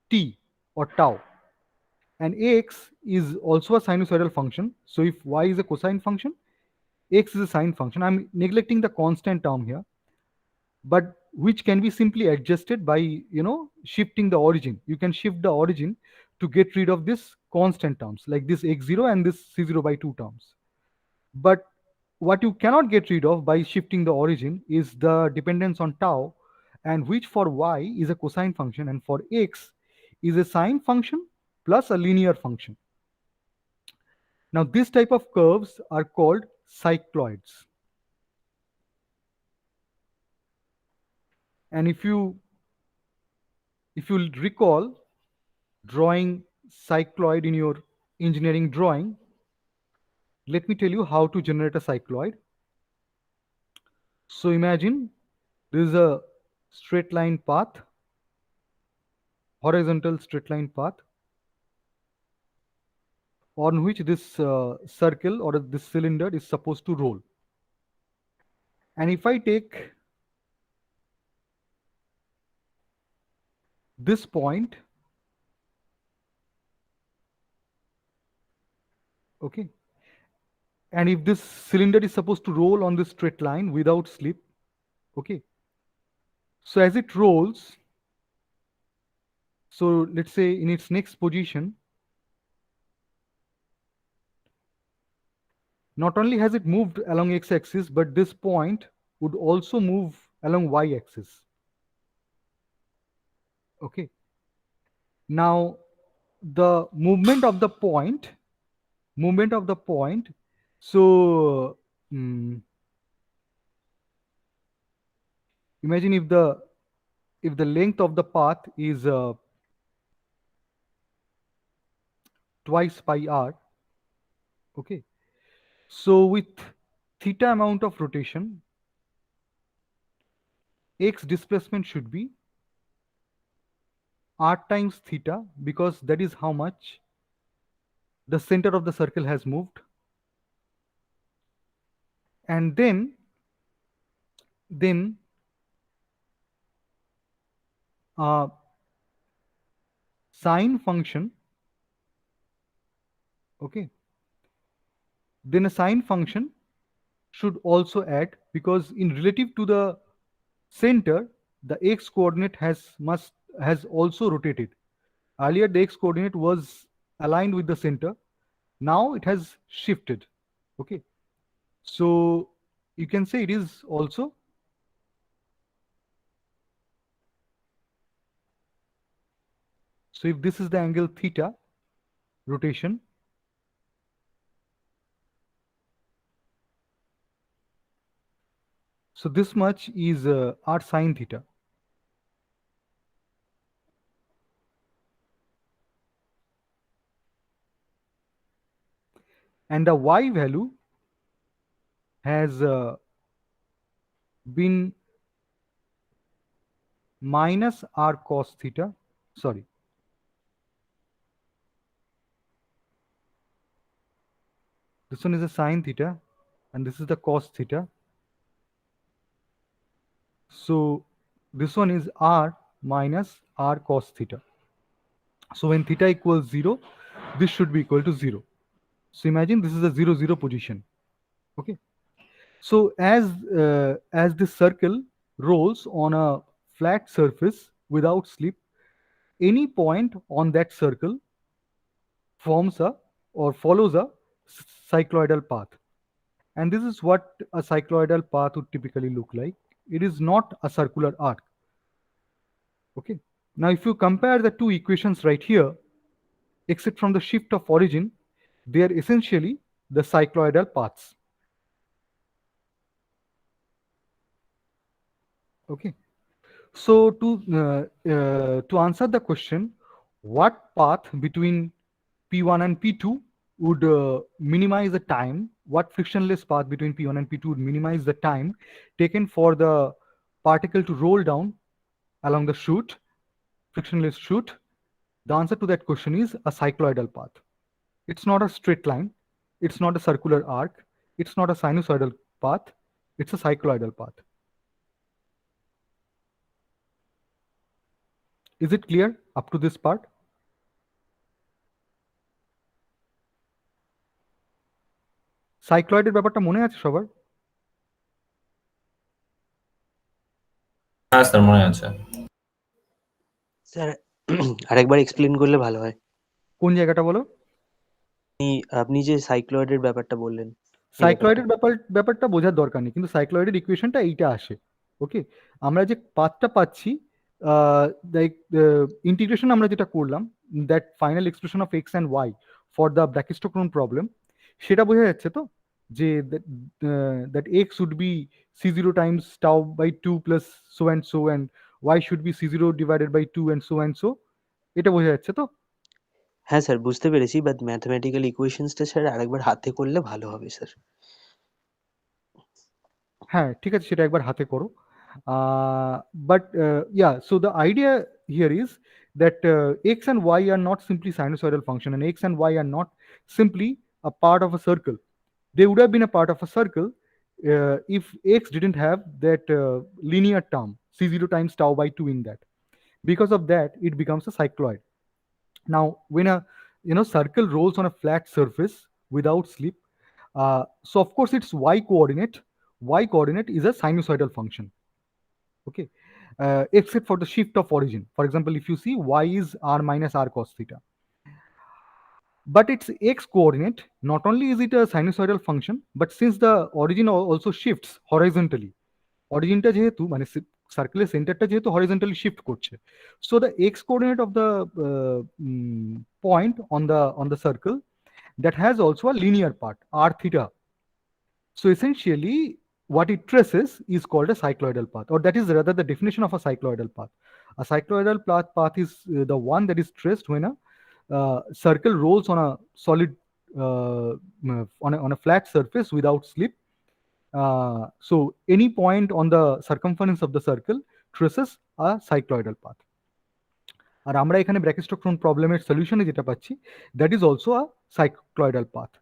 t or tau, and x is also a sinusoidal function. So if y is a cosine function, x is a sine function. I'm neglecting the constant term here, but which can be simply adjusted by shifting the origin. You can shift the origin to get rid of this constant terms like this x0 and this c0 by 2 terms. But what you cannot get rid of by shifting the origin is the dependence on tau, and which for y is a cosine function and for x is a sine function plus a linear function. Now this type of curves are called cycloids. And if you recall drawing cycloid in your engineering drawing, let me tell you how to generate a cycloid. So imagine there is a straight line path, horizontal straight line path, on which this circle or this cylinder is supposed to roll. And if I take this point, okay, and if this cylinder is supposed to roll on this straight line without slip, okay, so as it rolls, so let's say in its next position, not only has it moved along x-axis, but this point would also move along y-axis. Okay. Now the movement of the point, so imagine if the length of the path is twice pi r, okay, so with theta amount of rotation, x displacement should be r times theta, because that is how much the center of the circle has moved. And then sine function, okay, then a sine function should also add, because in relative to the center, the x coordinate has also rotated. Earlier the x coordinate was aligned with the center, now it has shifted. Okay, so you can say it is also so if this is the angle theta rotation, so this much is r sine theta. And the y value has been minus r cos theta. Sorry, this one is a sine theta and this is the cos theta. So this one is r minus r cos theta. So when theta equals 0, this should be equal to 0. So imagine this is a 0, 0 position. Okay. So as this circle rolls on a flat surface without slip, any point on that circle forms a or follows a cycloidal path. And this is what a cycloidal path would typically look like. It is not a circular arc. Okay. Now, if you compare the two equations right here, except from the shift of origin, they are essentially the cycloidal paths. Okay. So to answer the question, what path between P1 and P2 would minimize the time? What frictionless path between P1 and P2 would minimize the time taken for the particle to roll down along the chute, frictionless chute? The answer to that question is a cycloidal path. It's not a straight line. It's not a circular arc. It's not a sinusoidal path. It's a cycloidal path. Is it clear up to this part? সাইক্লয়েডের ব্যাপারটা মনে আছে সবার? হ্যাঁ sir মনে আছে। Sir আরেকবার explain করলে ভালো হয়। কোন জায়গাটা বলো? আপনি যে সাইক্লয়েডের ব্যাপারটা বললেন। সাইক্লয়েডের ব্যাপারটা বোঝার দরকার নেই, কিন্তু সাইক্লয়েডের ইকুয়েশনটা এইটা আসে। ওকে, আমরা যে পাথটা পাচ্ছি, ইন্টিগ্রেশন আমরা যেটা করলাম, that final expression of x and y for the brachistochrone problem, সেটা বোঝা যাচ্ছে তো যে that x would be c0 times tau by 2 plus so and y should be c0 divided by 2 and so. এটা বোঝা যাচ্ছে তো? হ্যাঁ স্যার, বুঝতে পেরেছি, বাট ম্যাথমেটিক্যাল ইকুয়েশনসটা স্যার আরেকবার হাতে করলে ভালো হবে স্যার। হ্যাঁ, ঠিক আছে, সেটা একবার হাতে করো। But yeah, so the idea here is that x and y are not simply sinusoidal function, and x and y are not simply a part of a circle. They would have been a part of a circle if x didn't have that linear term c0 times tau by 2 in that. Because of that, it becomes a cycloid. Now, when a circle rolls on a flat surface without slip, so of course its y coordinate is a sinusoidal function. Okay, except for the shift of origin. For example, if you see, y is r minus r cos theta, but its x coordinate, not only is it a sinusoidal function, but since the origin also shifts horizontally, অরিজিনটা যেহেতু মানে সার্কেলের সেন্টারটা যেহেতু horizontally shift করছে, so the x coordinate of the point on the circle, that has also a linear part r theta. So essentially what it traces is called a cycloidal path, or that is rather the definition of a cycloidal path. A cycloidal path is the one that is traced when a circle rolls on a solid on a flat surface without slip. So any point on the circumference of the circle traces a cycloidal path. আর আমরা এখানে ব্র্যাকিস্টোক্রোন প্রবলেমের সলিউশনে যেটা পাচ্ছি, that is also a cycloidal path.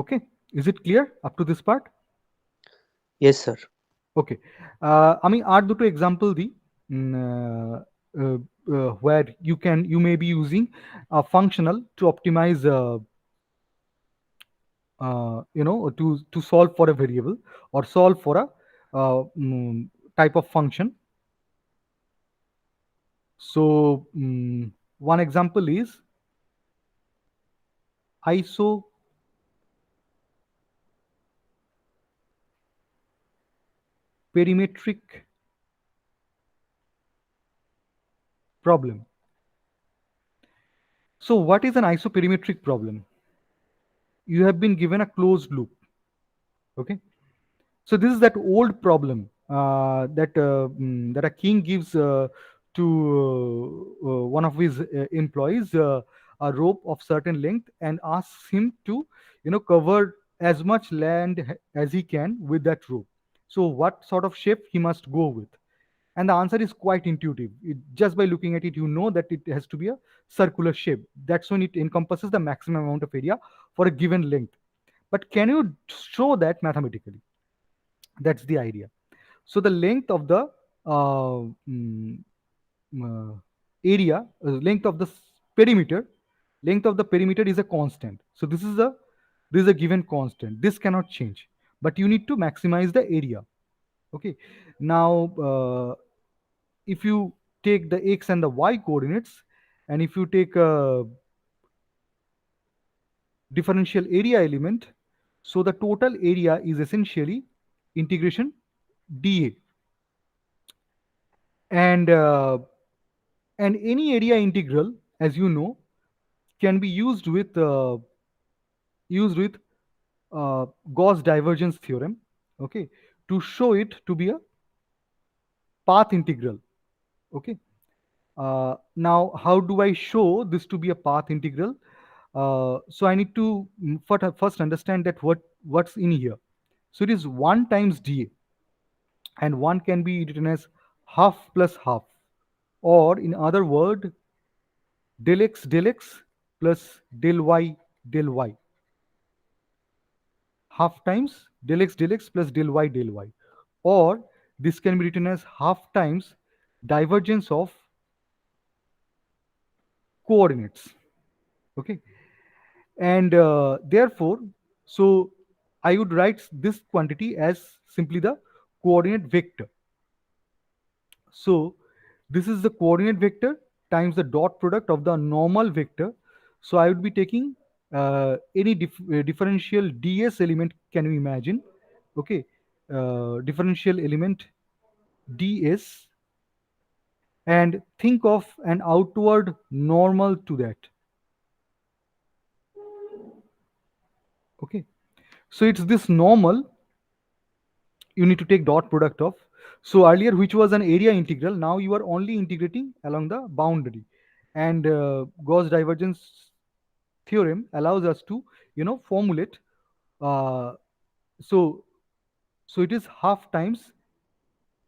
Okay, is it clear up to this part? Yes sir. Okay, আমি আর দুটো example দিই where you may be using a functional to optimize to solve for a variable or solve for a type of function. So one example is isoperimetric problem. So what is an isoperimetric problem? You have been given a closed loop. Okay. So this is that old problem that a king gives to one of his employees a rope of certain length and asks him to cover as much land as he can with that rope. So what sort of shape he must go with? And the answer is quite intuitive. Just by looking at it, you know that it has to be a circular shape. That's when it encompasses the maximum amount of area for a given length. But can you show that mathematically? That's the idea. So the length of the area, length of the perimeter, length of the perimeter is a constant. So this is a given constant. This cannot change, but you need to maximize the area. Okay. Now, if you take the x and the y coordinates, and if you take a differential area element, so the total area is essentially integration dA. And any area integral, as you know, can be used with Gauss divergence theorem, okay, to show it to be a path integral. Okay. Now, how do I show this to be a path integral? So I need to first understand that what's in here. So it is 1 times dA, and 1 can be written as half plus half, or in other word, del x plus del y, half times del x plus del y, or this can be written as half times divergence of coordinates. Okay. And therefore, so I would write this quantity as simply the coordinate vector. So this is the coordinate vector times the dot product of the normal vector. So I would be taking any differential ds element. Can you imagine? Okay. Differential element ds, and think of an outward normal to that. Okay. So it's this normal you need to take dot product of. So earlier, which was an area integral, now you are only integrating along the boundary. And Gauss divergence theorem allows us to, formulate. Uh, so it is half times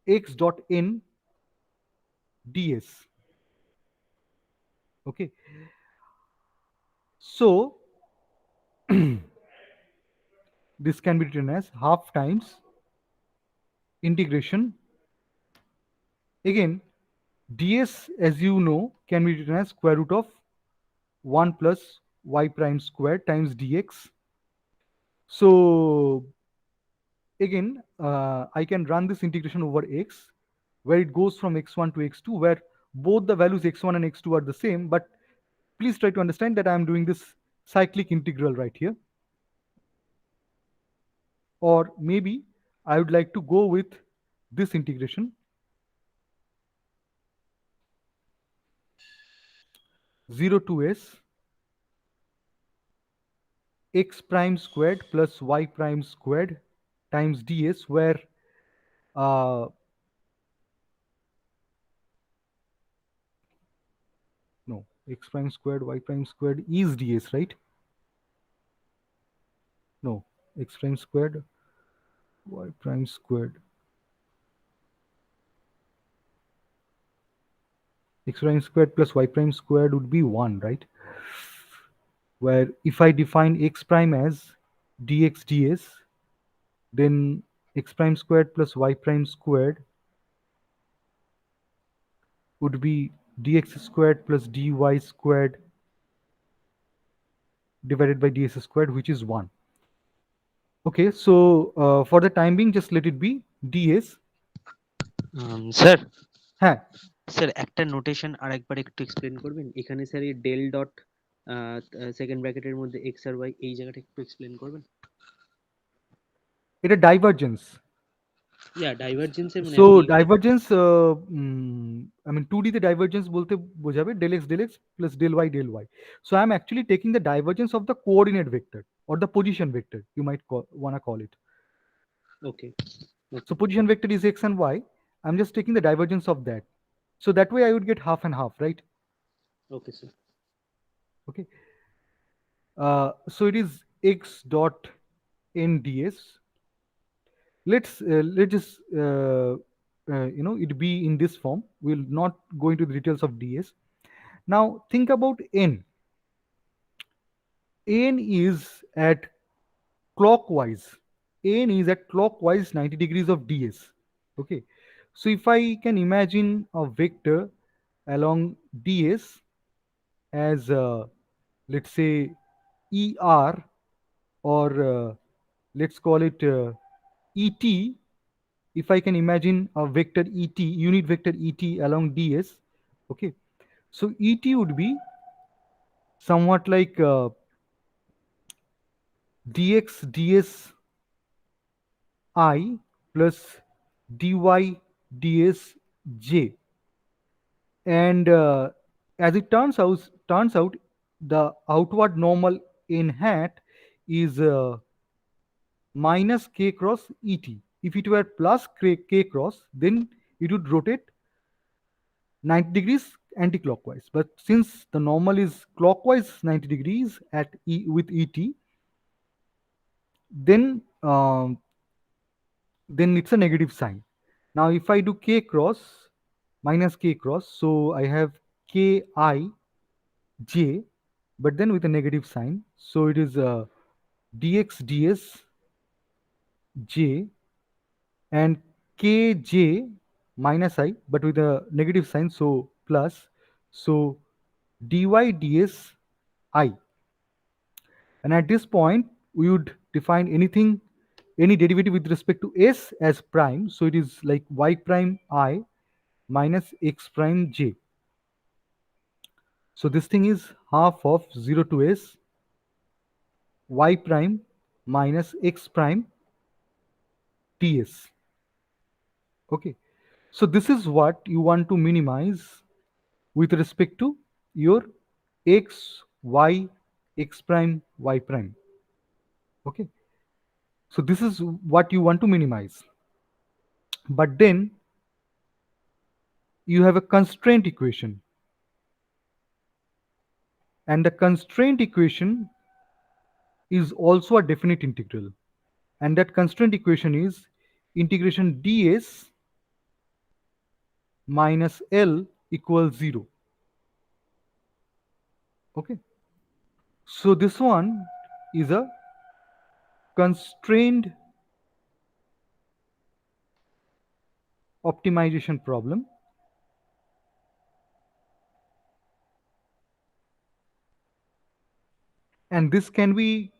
x dot n ds. Okay. So this can be written as half times integration. Again, ds, as you know, can be written as square root of 1 plus y prime squared times dx. So again, I can run this integration over x, where it goes from x1 to x2, where both the values x1 and x2 are the same. But please try to understand that I am doing this cyclic integral right here. Or maybe I would like to go with this integration, 0 to s x prime squared plus y prime squared times ds, where no, x prime squared y prime squared is ds, right? No, x prime squared y prime squared, x prime squared plus y prime squared would be 1, right? Where if I define x prime as dx ds, then x prime squared plus y prime squared would be dx squared plus dy squared divided by ds squared, which is 1. Okay, so for the time being, just let it be ds sir হ্যাঁ sir একটা notation আরেকবার একটু explain করবেন এখানে sir এই del dot second ব্র্যাকেটের মধ্যে x আর Y এই জায়গাটা একটু এক্সপ্লেন করবেন এটা ডাইভারজেন্স ইয়া ডাইভারজেন্সের মানে সো আপনি ডাইভারজেন্স I mean 2D তে ডাইভারজেন্স বলতে বোঝাবে del x plus del y so I'm actually taking the divergence of the coordinate vector or the position vector you might wanna call it. Okay So position vector is x and y. I'm just taking the divergence of that. So that way I would get half and half, right? Okay sir Okay. So it is x dot n ds. Let's just it be in this form. We'll not go into the details of ds. Now think about n. N is at clockwise. N is at clockwise 90 degrees of ds. Okay. So if I can imagine a vector along ds as let's say er or let's call it et. If I can imagine a vector et, unit vector et along ds, okay, so et would be somewhat like dx ds I plus dy ds j. And as it turns out the outward normal n hat is minus k cross et. If it were plus k cross, then it would rotate 90 degrees anti-clockwise. But since the normal is clockwise 90 degrees at with et, then it's a negative sign. Now if I do k cross minus k cross, so I have ki j, but then with a negative sign. So it is dx ds j and kj minus I, but with a negative sign, so plus. So dy ds I. And at this point, we would define any derivative with respect to s as prime. So it is like y prime I minus x prime j. So this thing is half of 0 to s y prime minus x prime ds. Okay. So this is what you want to minimize with respect to your x, y, x prime, y prime. Okay. So this is what you want to minimize. But then you have a constraint equation. And the constraint equation is also a definite integral. And that constraint equation is integration ds minus L equals 0. Okay. So this one is a constrained optimization problem. And this can be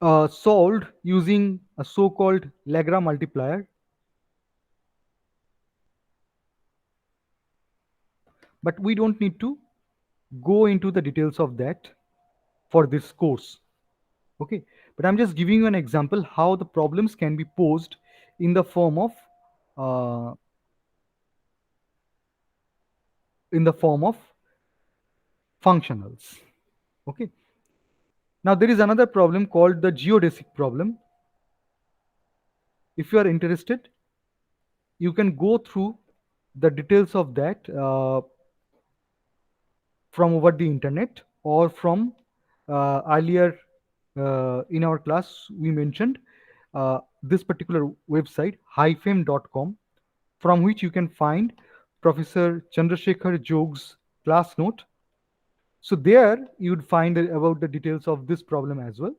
solved using a so-called Lagrange multiplier. But we don't need to go into the details of that for this course. Okay, but I'm just giving you an example how the problems can be posed in the form of functionals. Okay. Now there is another problem called the geodesic problem. If you are interested, you can go through the details of that from over the internet or from earlier in our class we mentioned this particular website hyphem.com, from which you can find Professor Chandrasekhar Jog's class note. So there you would find about the details of this problem as well.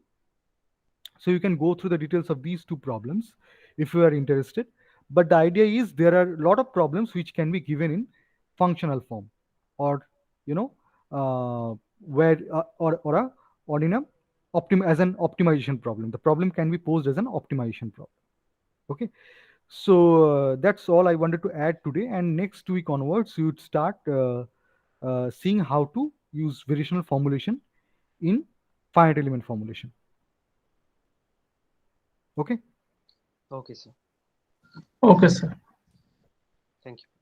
So you can go through the details of these two problems if you are interested. But the idea is there are a lot of problems which can be given in functional form, or where or in a as an optimization problem. The problem can be posed as an optimization problem. Okay, so that's all I wanted to add today, and next week onwards you would start seeing how to use variational formulation in finite element formulation. Okay. Okay, sir. Okay, sir. Thank you.